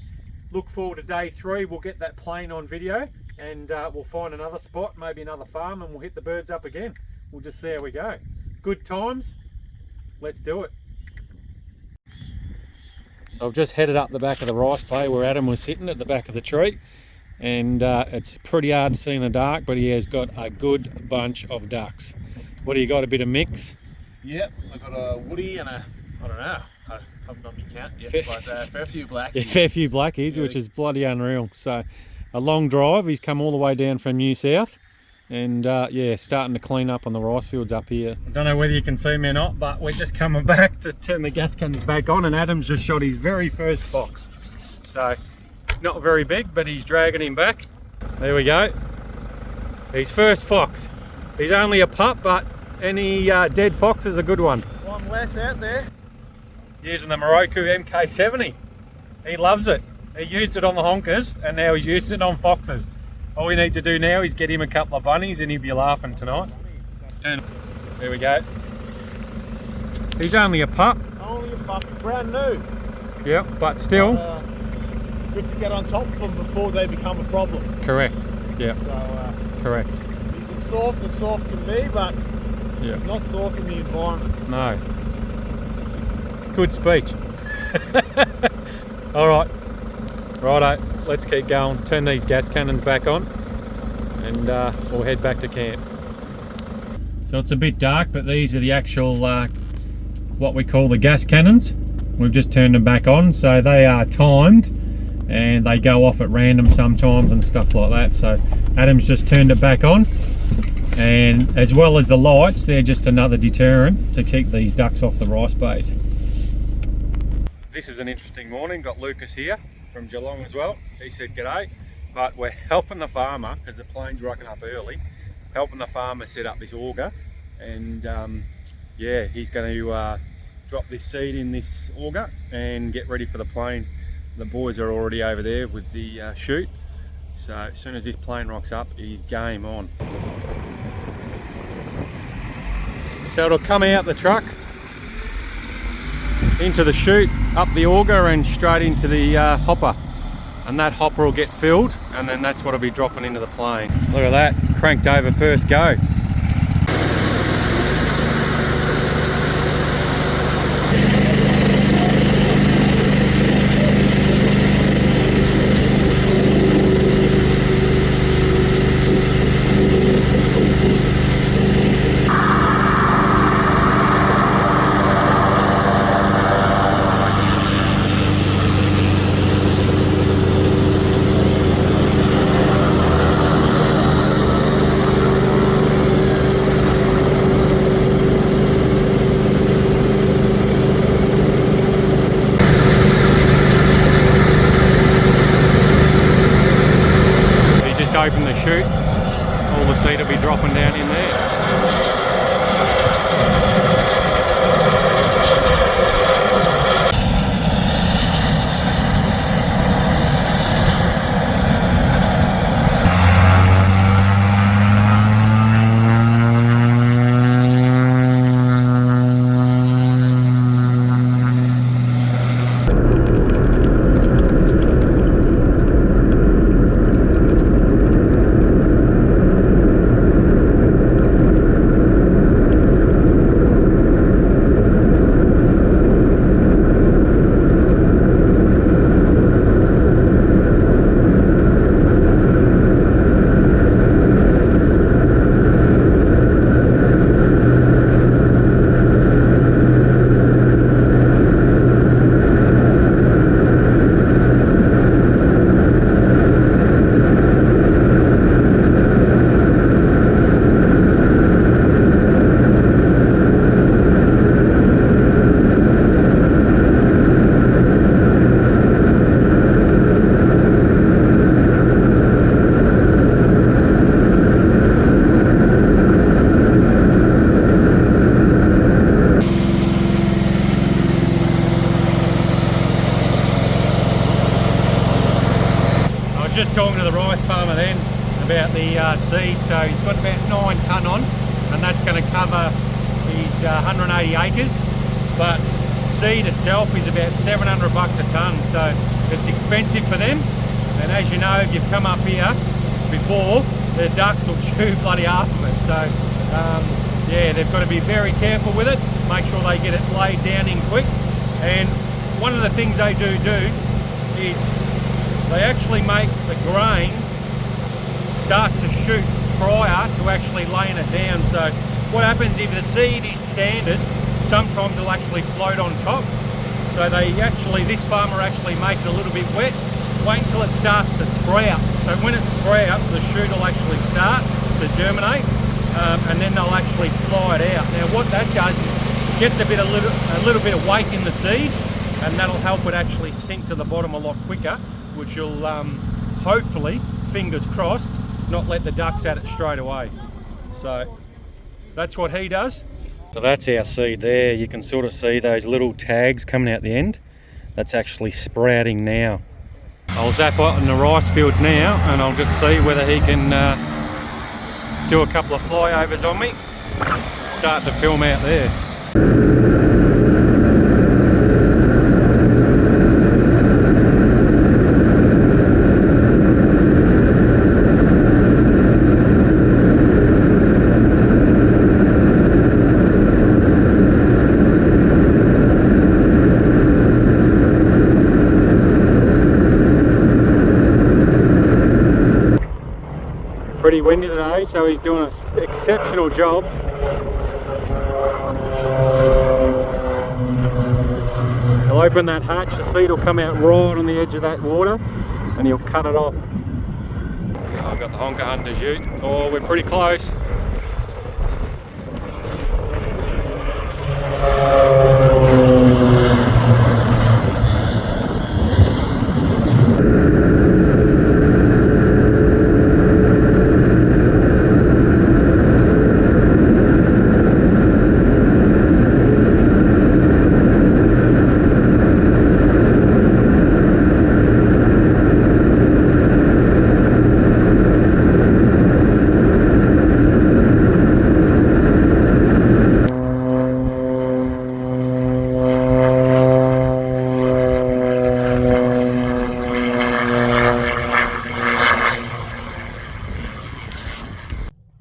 look forward to day 3. We'll get that plane on video, and we'll find another spot, maybe another farm, and we'll hit the birds up again. We'll just see how we go. Good times, let's do it. So I've just headed up the back of the rice bay where Adam was sitting at the back of the tree, and it's pretty hard to see in the dark, but he has got a good bunch of ducks. What do you got, a bit of mix? Yep, I got a woody and a, I don't know, I haven't done my count yet, but a fair few blackies. Yeah, fair few blackies, which is bloody unreal. So a long drive, he's come all the way down from New South, and yeah, starting to clean up on the rice fields up here. I don't know whether you can see me or not, but we're just coming back to turn the gas cannons back on, and Adam's just shot his very first fox. So it's not very big, but he's dragging him back. There we go. His first fox. He's only a pup, but any dead fox is a good one. One less out there. Using the Miroku Mk70. He loves it. He used it on the honkers, and now he's used it on foxes. All we need to do now is get him a couple of bunnies, and he'll be laughing tonight. There we go. He's only a pup. Only a pup, brand new. Yep, but still. Good to get on top of them before they become a problem. Correct. Yeah. So, correct. He's as soft can be, but yeah, not soft in the environment. No. Good speech. All right. Righto, let's keep going. Turn these gas cannons back on, and we'll head back to camp. So it's a bit dark, but these are the actual what we call the gas cannons. We've just turned them back on, so they are timed, and they go off at random sometimes and stuff like that. So Adam's just turned it back on, and as well as the lights, they're just another deterrent to keep these ducks off the rice bays. This is an interesting morning. Got Lucas here from Geelong as well. He said g'day, but we're helping the farmer, because the plane's rocking up early, helping the farmer set up this auger, and yeah, he's going to drop this seed in this auger and get ready for the plane. The boys are already over there with the chute, so as soon as this plane rocks up, he's game on. So it'll come out the truck, into the chute, up the auger, and straight into the hopper, and that hopper will get filled, and then that's what will be dropping into the plane. Look at that, cranked over first go. Open the chute, all the seed will be dropping down in there. farmer then about the seed. So he's got about 9 tonne on, and that's going to cover his 180 acres. But seed itself is about 700 bucks a tonne, so it's expensive for them. And as you know, if you've come up here before, the ducks will chew bloody half of it. So yeah, they've got to be very careful with it, make sure they get it laid down in quick. And one of the things they do is they actually make the grain start to shoot prior to actually laying it down. So what happens if the seed is standard, sometimes it'll actually float on top. So this farmer actually make it a little bit wet, wait until it starts to sprout. So when it sprouts, the shoot will actually start to germinate, and then they'll actually fly it out. Now what that does is gets a little bit of weight in the seed, and that'll help it actually sink to the bottom a lot quicker, which will hopefully, fingers crossed, not let the ducks at it straight away. So that's what he does. So that's our seed there. You can sort of see those little tags coming out the end. That's actually sprouting now. I'll zap out in the rice fields now, and I'll just see whether he can do a couple of flyovers on me. Start to film out there. Pretty windy today, so he's doing an exceptional job. He'll open that hatch, the seed will come out right on the edge of that water, and he'll cut it off. Oh, I've got the honker hunter ute. Oh, we're pretty close.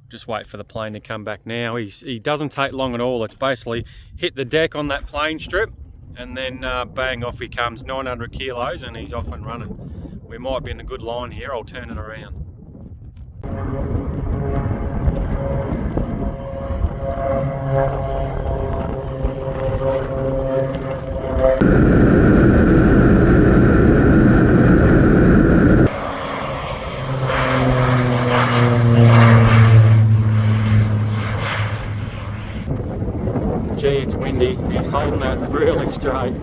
Just wait for the plane to come back now. He doesn't take long at all. It's basically hit the deck on that plane strip, and then bang, off he comes. 900 kilos, and he's off and running. We might be in a good line here. I'll turn it around. Gee, it's windy. He's holding that really straight.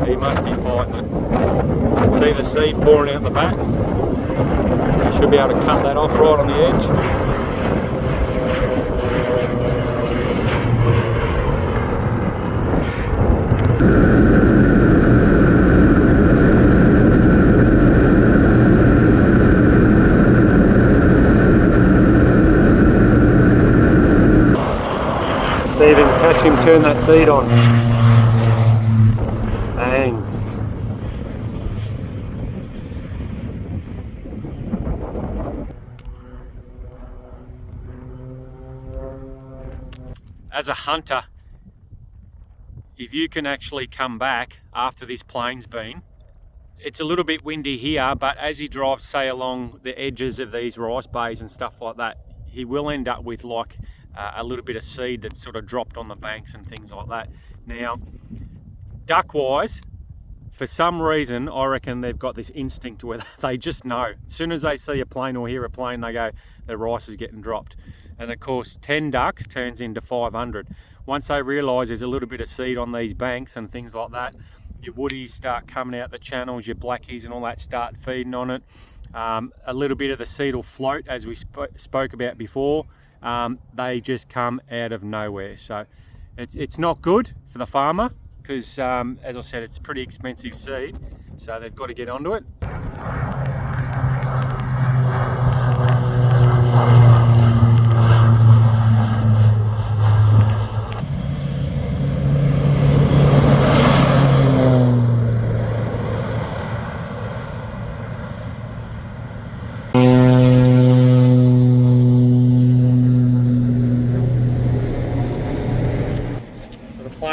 He must be fighting it. See the seed pouring out the back? You should be able to cut that off right on the edge. See if you can catch him turn that seed on. Bang. As a hunter, if you can actually come back after this plane's been, it's a little bit windy here, but as he drives, say, along the edges of these rice bays and stuff like that, he will end up with like a little bit of seed that's sort of dropped on the banks and things like that. Now, duck wise, for some reason, I reckon they've got this instinct where they just know. As soon as they see a plane or hear a plane, they go, the rice is getting dropped. And of course, 10 ducks turns into 500. Once they realise there's a little bit of seed on these banks and things like that, your woodies start coming out the channels, your blackies and all that start feeding on it. A little bit of the seed will float, as we spoke about before. They just come out of nowhere. So it's not good for the farmer because, as I said, it's pretty expensive seed. So they've got to get onto it.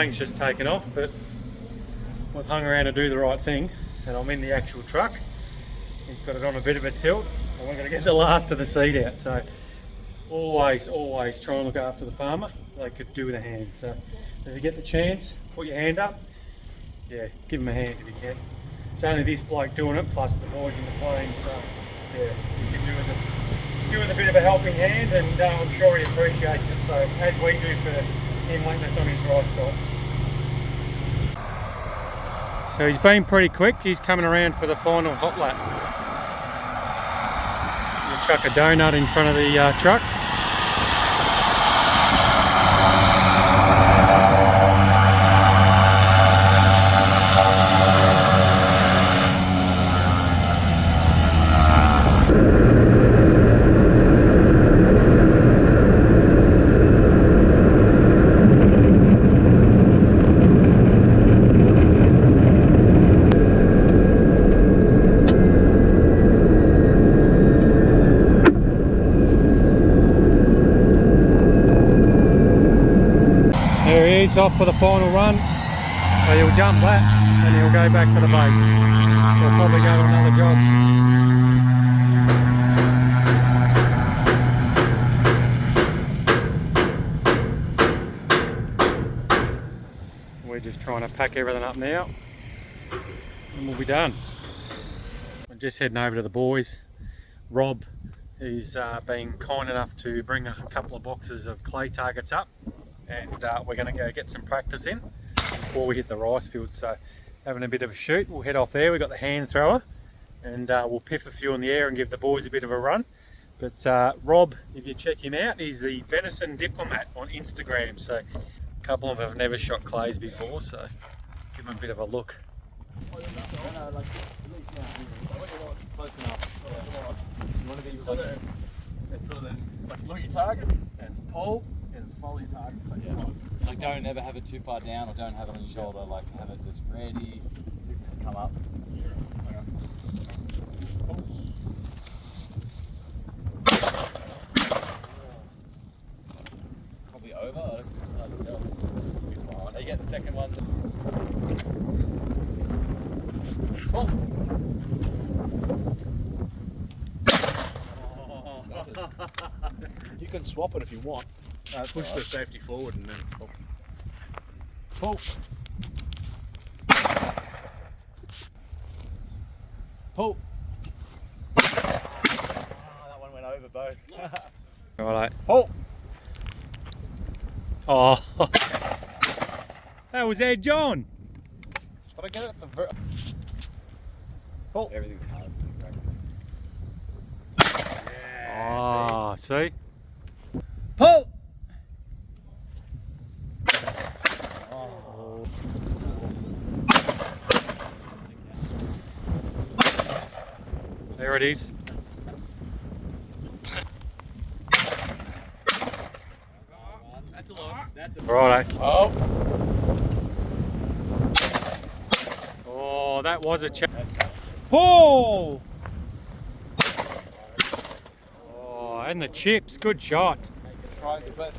thing's just taken off, but we've hung around to do the right thing, and I'm in the actual truck. He's got it on a bit of a tilt, and we're going to get the last of the seed out. So always try and look after the farmer. They could do with a hand. So if you get the chance, put your hand up. Yeah, give him a hand if you can. It's only this bloke doing it, plus the boys in the plane. So yeah, you can do with a bit of a helping hand, and I'm sure he appreciates it. So as we do for him letting us on his rice crop. So he's been pretty quick. He's coming around for the final hot lap. You chuck a donut in front of the truck. He's off for the final run, so he'll jump that and he'll go back to the base. He'll probably go to another job. We're just trying to pack everything up now and we'll be done. I'm just heading over to the boys. Rob, he's been kind enough to bring a couple of boxes of clay targets up, and we're going to go get some practice in before we hit the rice field. So having a bit of a shoot, we'll head off there. We've got the hand thrower, and we'll piff a few in the air and give the boys a bit of a run. But Rob, if you check him out, he's the Venison Diplomat on Instagram. So a couple of them have never shot clays before, so give them a bit of a look. Look at your target, and pull, and follow your target. Yeah. Like, don't ever have it too far down, or don't have it on your shoulder. Like, have it just ready, just come up. Probably over. It's hard to tell. You get the second one. Oh. You can swap it if you want. Push the safety forward and then swap. Pull. Pull. That one went over both. Righto. Pull. Oh, that was Edge on. But I get it at the pull. Everything's hard to practice. Oh, see? Pull. Oh. There it is. That's a loss. That's a Righto. Oh. Oh, that was a chance. Pull! Oh, and the chips. Good shot. try the best.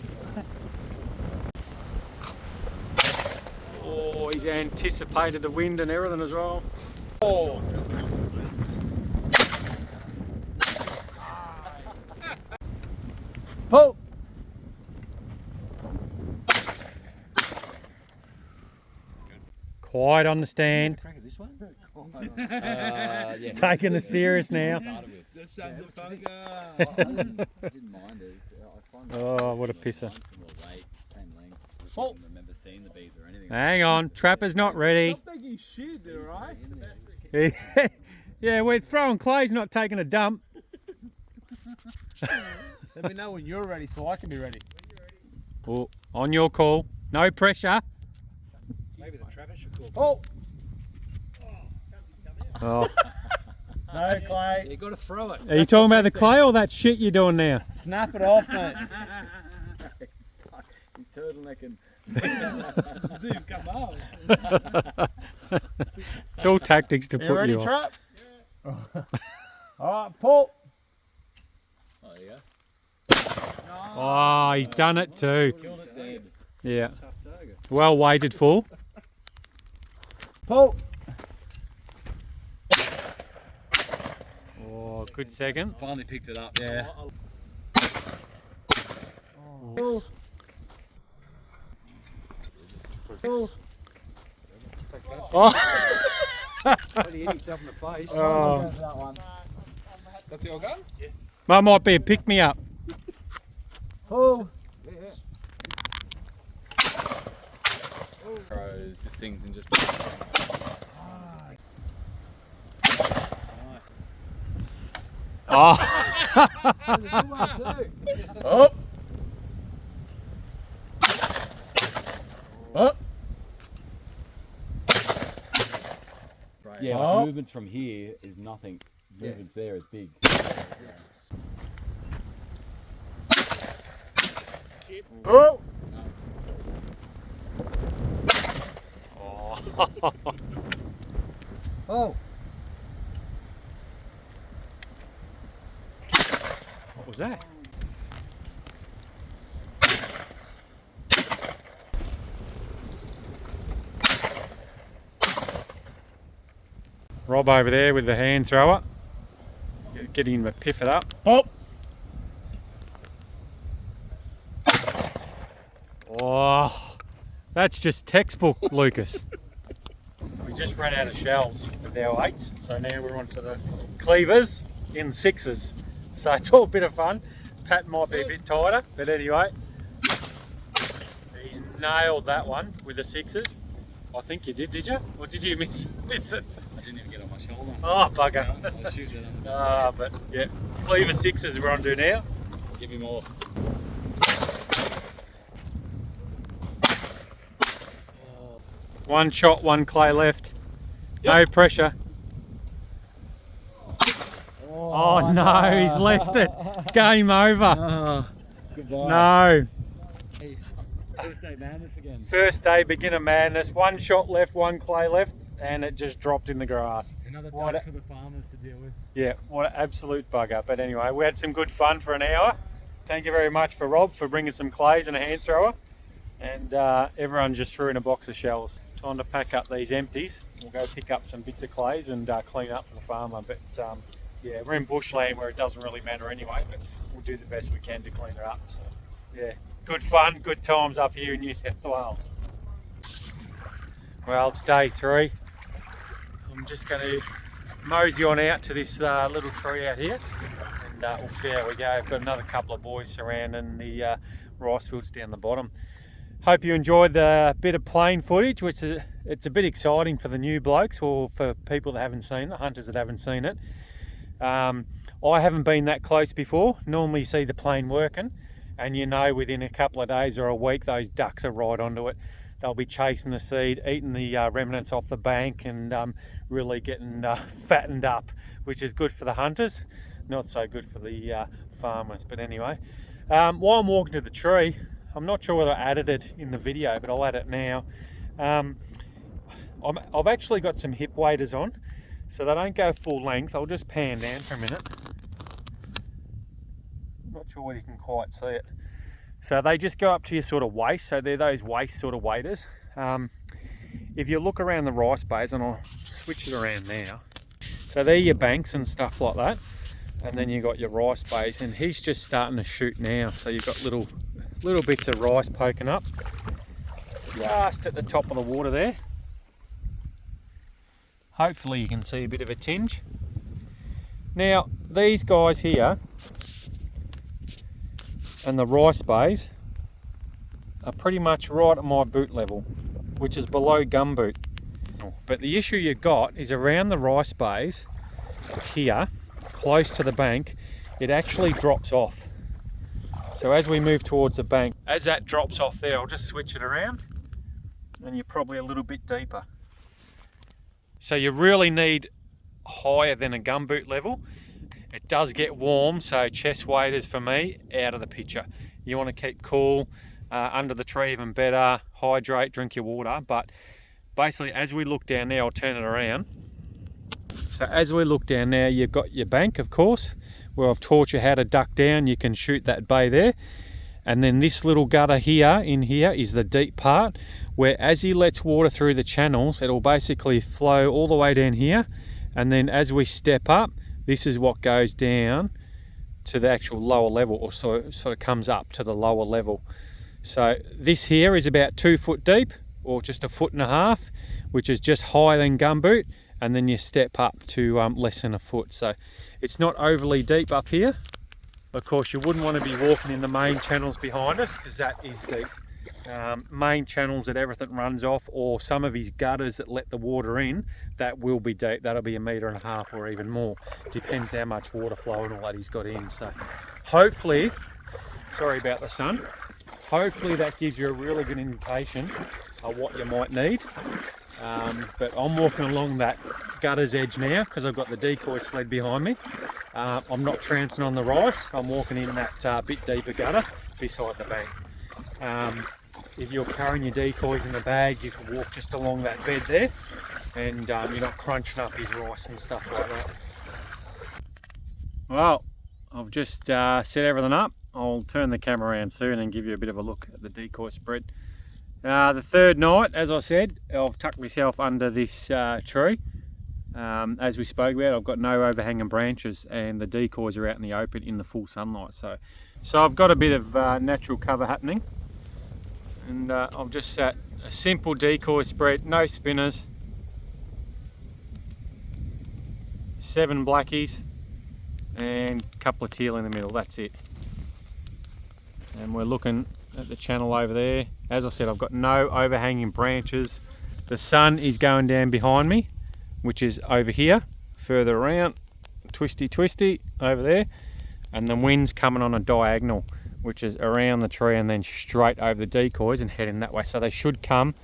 Oh, he's anticipated the wind and everything as well. Oh. Pull. Quiet on the stand. Crack it this way? Yeah. He's taking it serious now. Just shut the fuck up. I didn't mind it. I find Oh, what a pisser. similar weight, same length. I Oh. don't remember seeing the beads or anything. Hang on, Trapper's not ready. Stop thinking shit, alright? Yeah, we're throwing clay's not taking a dump. Let me know when you're ready so I can be ready. Oh, on your call. No pressure. Maybe the Travis should call. Oh. No, Clay. You gotta throw it. Are you talking about the clay or that shit you're doing now? Snap it off, mate. He's turtlenecking. Dude, come on. It's all tactics to You put ready, you off. Trap? Alright, pull. Oh, yeah. Oh, he's done it too. Killed it dead. Yeah. Tough target. Well waited for. Pull. Oh, good second. Finally picked it up. Yeah. Oh. Oh. He hit himself in the face. Oh. That one. That's your gun? Yeah. That might be a pick me up. Pull. Yeah. Throws, just things and just. Oh. Oh. Oh. Yeah, Oh. like movements from here is nothing. Movements there is big. Oh. Oh. What was that? Rob over there with the hand thrower. Getting him to piff it up. Oh. Oh, that's just textbook, Lucas. We just ran out of shells with our 8s, so now we're on to the cleavers in 6s. So it's all a bit of fun. Pat might be a bit tighter, but anyway, he's nailed that one with the 6s. I think you did you? Or did you miss it? I didn't even get on my shoulder. Oh, bugger. I'll shoot it on the Ah, but yeah, cleaver 6s we're on to now. Give me more. One shot, one clay left. No pressure. Oh no, he's left it. Game over. Goodbye. No. First day madness again. First day beginner madness. One shot left, one clay left, and it just dropped in the grass. Another What duck a- for the farmers to deal with. Yeah, what an absolute bugger. But anyway, we had some good fun for an hour. Thank you very much for Rob for bringing some clays and a hand thrower. And everyone just threw in a box of shells. Time to pack up these empties. We'll go pick up some bits of clays and clean up for the farmer. But yeah, we're in bushland where it doesn't really matter anyway, but we'll do the best we can to clean it up. So yeah, good fun, good times up here in New South Wales. Well, it's day 3. I'm just going to mosey on out to this little tree out here, and we'll see how we go. I've got another couple of boys surrounding the rice fields down the bottom. Hope you enjoyed the bit of plane footage, which it's a bit exciting for the new blokes or for people that haven't seen it, hunters that haven't seen it. I haven't been that close before. Normally you see the plane working and you know within a couple of days or a week those ducks are right onto it. They'll be chasing the seed, eating the remnants off the bank, and really getting fattened up, which is good for the hunters, not so good for the farmers. But anyway, while I'm walking to the tree, I'm not sure whether I added it in the video, but I'll add it now. I've actually got some hip waders on, so they don't go full length. I'll just pan down for a minute. Not sure whether you can quite see it. So they just go up to your sort of waist, so they're those waist sort of waders. If you look around the rice bays, and I'll switch it around now. So they're your banks and stuff like that. And then you've got your rice bays, and he's just starting to shoot now. So you've got little bits of rice poking up just at the top of the water there. Hopefully you can see a bit of a tinge. Now these guys here and the rice bays are pretty much right at my boot level, which is below gumboot. But the issue you've got is around the rice bays here, close to the bank, it actually drops off. So as we move towards the bank, as that drops off there, I'll just switch it around and you're probably a little bit deeper. So you really need higher than a gumboot level. It does get warm, so chest waders for me, out of the picture. You want to keep cool, under the tree even better, hydrate, drink your water. But basically as we look down there, I'll turn it around. So as we look down there, you've got your bank, of course, where I've taught you how to duck down. You can shoot that bay there. And then this little gutter here, in here, is the deep part, where as he lets water through the channels, it'll basically flow all the way down here. And then as we step up, this is what goes down to the actual lower level, or sort of comes up to the lower level. So this here is about 2 foot deep, or just 1.5 foot, which is just higher than gumboot. And then you step up to less than 1 foot. So it's not overly deep up here. Of course, you wouldn't want to be walking in the main channels behind us, because that is deep. Main channels that everything runs off, or some of his gutters that let the water in, that will be deep. That'll be 1.5 meters or even more. Depends how much water flow and all that he's got in. So hopefully, sorry about the sun, hopefully that gives you a really good indication of what you might need. But I'm walking along that gutter's edge now because I've got the decoy sled behind me. I'm not trouncing on the rice. I'm walking in that bit deeper gutter beside the bank. If you're carrying your decoys in the bag, you can walk just along that bed there, and you're not crunching up his rice and stuff like that. Well, I've just set everything up. I'll turn the camera around soon and give you a bit of a look at the decoy spread. The third night, as I said, I've tucked myself under this tree. As we spoke about, I've got no overhanging branches, and the decoys are out in the open in the full sunlight. So I've got a bit of natural cover happening, and I've just set a simple decoy spread, no spinners, 7 blackies, and a couple of teal in the middle. That's it. And we're looking at the channel over there. As I said, I've got no overhanging branches. The sun is going down behind me, which is over here, further around, twisty over there, and the wind's coming on a diagonal, which is around the tree and then straight over the decoys and heading that way. So they should come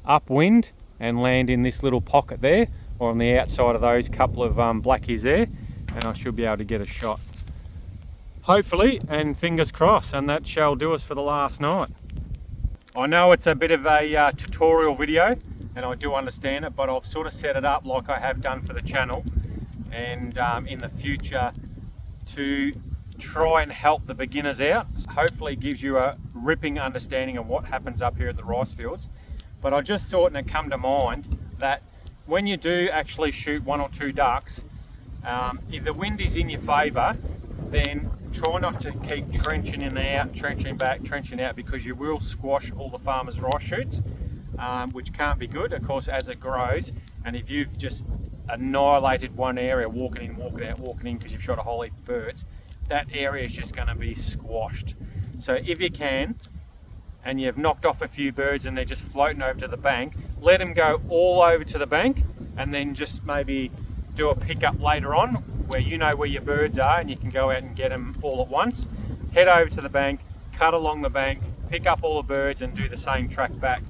upwind and land in this little pocket there, or on the outside of those couple of blackies there, and I should be able to get a shot, hopefully, and fingers crossed, and that shall do us for the last night. I know it's a bit of a tutorial video, and I do understand it, but I've sort of set it up like I have done for the channel, and in the future to try and help the beginners out. Hopefully it gives you a ripping understanding of what happens up here at the rice fields. But I just thought, and it come to mind, that when you do actually shoot 1 or 2 ducks, if the wind is in your favour, then try not to keep trenching in and out, trenching back, trenching out, because you will squash all the farmers' rice shoots, which can't be good, of course, as it grows. And if you've just annihilated one area, walking in, walking out, walking in, because you've shot a whole heap of birds, that area is just going to be squashed. So if you can, and you've knocked off a few birds and they're just floating over to the bank, let them go all over to the bank, and then just maybe do a pickup later on where you know where your birds are and you can go out and get them all at once. Head over to the bank, cut along the bank, pick up all the birds and do the same track back.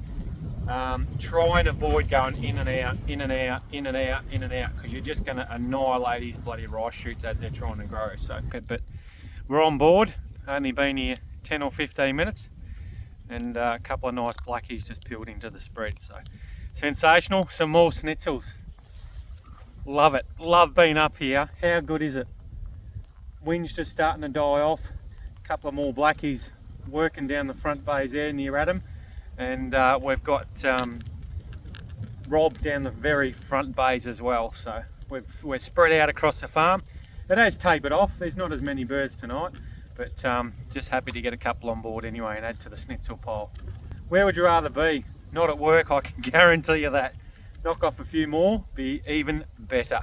Try and avoid going in and out, in and out, in and out, in and out, because you're just going to annihilate these bloody rice shoots as they're trying to grow. So, but we're on board, only been here 10 or 15 minutes, and a couple of nice blackies just peeled into the spread. So sensational. Some more schnitzels. Love it. Love being up here. How good is it? Wind's just starting to die off. A couple of more blackies working down the front bays there near Adam. And we've got Rob down the very front bays as well. So we're spread out across the farm. It has tapered off. There's not as many birds tonight, but just happy to get a couple on board anyway and add to the schnitzel pile. Where would you rather be? Not at work, I can guarantee you that. Knock off a few more, be even better.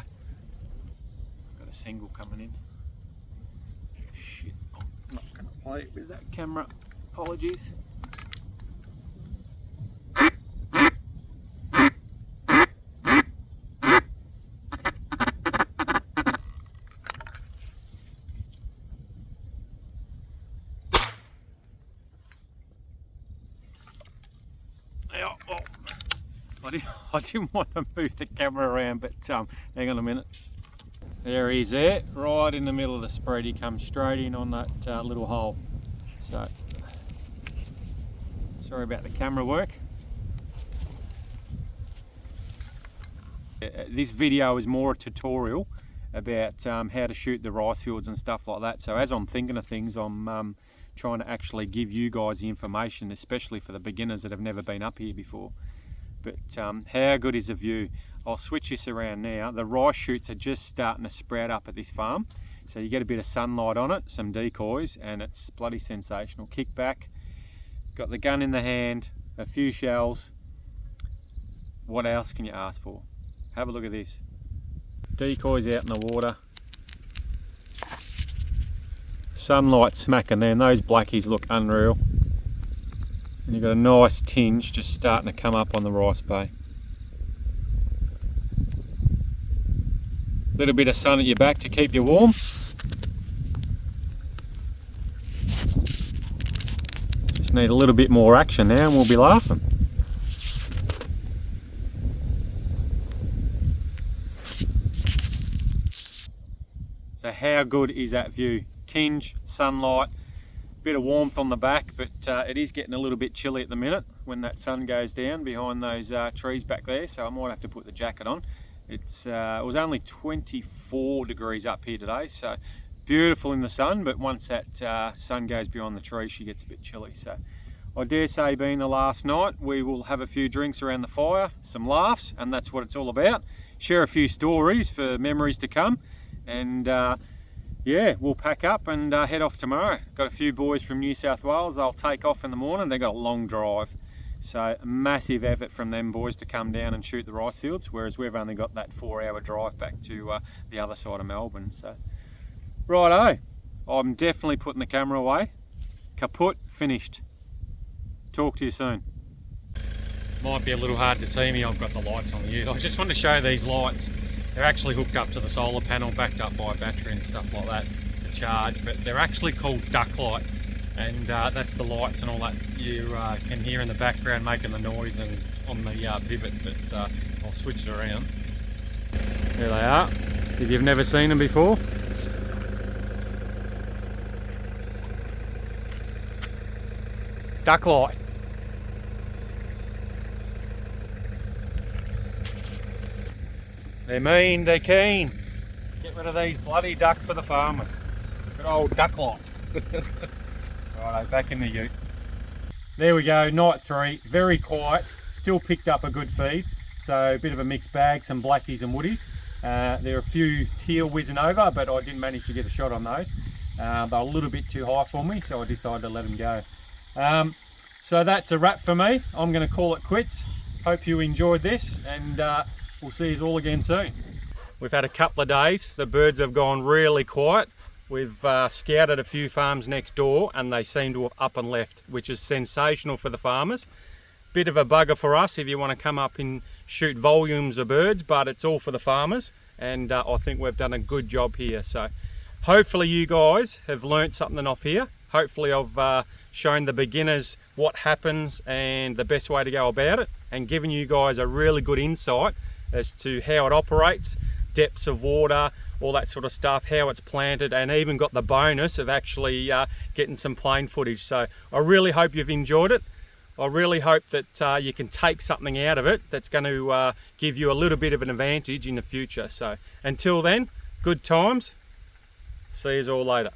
Got a single coming in. Shit, I'm not going to play with that camera. Apologies. I didn't want to move the camera around, but hang on a minute. There he's there, right in the middle of the spread. He comes straight in on that little hole. So, sorry about the camera work. This video is more a tutorial about how to shoot the rice fields and stuff like that. So as I'm thinking of things, I'm trying to actually give you guys the information, especially for the beginners that have never been up here before. But how good is the view? I'll switch this around now. The rice shoots are just starting to sprout up at this farm. So you get a bit of sunlight on it, some decoys, and it's bloody sensational. Kick back, got the gun in the hand, a few shells. What else can you ask for? Have a look at this. Decoys out in the water. Sunlight smacking there, and those blackies look unreal. And you've got a nice tinge just starting to come up on the rice bay. Little bit of sun at your back to keep you warm. Just need a little bit more action now and we'll be laughing. So how good is that view? Tinge, sunlight, bit of warmth on the back, but it is getting a little bit chilly at the minute when that sun goes down behind those trees back there, so I might have to put the jacket on. It was only 24 degrees up here today, so beautiful in the sun, but once that sun goes behind the tree, she gets a bit chilly. So I dare say, being the last night, we will have a few drinks around the fire, some laughs, and that's what it's all about. Share a few stories for memories to come, and yeah, we'll pack up and head off tomorrow. Got a few boys from New South Wales. They'll take off in the morning. They've got a long drive, so a massive effort from them boys to come down and shoot the rice fields, whereas we've only got that 4-hour drive back to the other side of Melbourne. So righto, I'm definitely putting the camera away. Kaput, finished. Talk to you soon. Might be a little hard to see me, I've got the lights on here. I just want to show these lights. They're actually hooked up to the solar panel, backed up by a battery and stuff like that to charge, but they're actually called duck light, and that's the lights and all that you can hear in the background making the noise and on the vivid, but I'll switch it around. There they are, if you've never seen them before. Duck light. They're mean, they're keen. Get rid of these bloody ducks for the farmers. Good old duck light. Righto, back in the ute. There we go, night 3, very quiet. Still picked up a good feed. So a bit of a mixed bag, some blackies and woodies. There are a few teal whizzing over, but I didn't manage to get a shot on those. They're a little bit too high for me, so I decided to let them go. So that's a wrap for me. I'm going to call it quits. Hope you enjoyed this, and we'll see you all again soon. We've had a couple of days. The birds have gone really quiet. We've scouted a few farms next door and they seem to have up and left, which is sensational for the farmers. Bit of a bugger for us if you want to come up and shoot volumes of birds, but it's all for the farmers, and I think we've done a good job here. So hopefully you guys have learnt something off here. Hopefully I've shown the beginners what happens and the best way to go about it, and given you guys a really good insight as to how it operates, depths of water, all that sort of stuff, how it's planted, and even got the bonus of actually getting some plane footage. So I really hope you've enjoyed it. I really hope that you can take something out of it that's going to give you a little bit of an advantage in the future. So until then, good times. See you all later.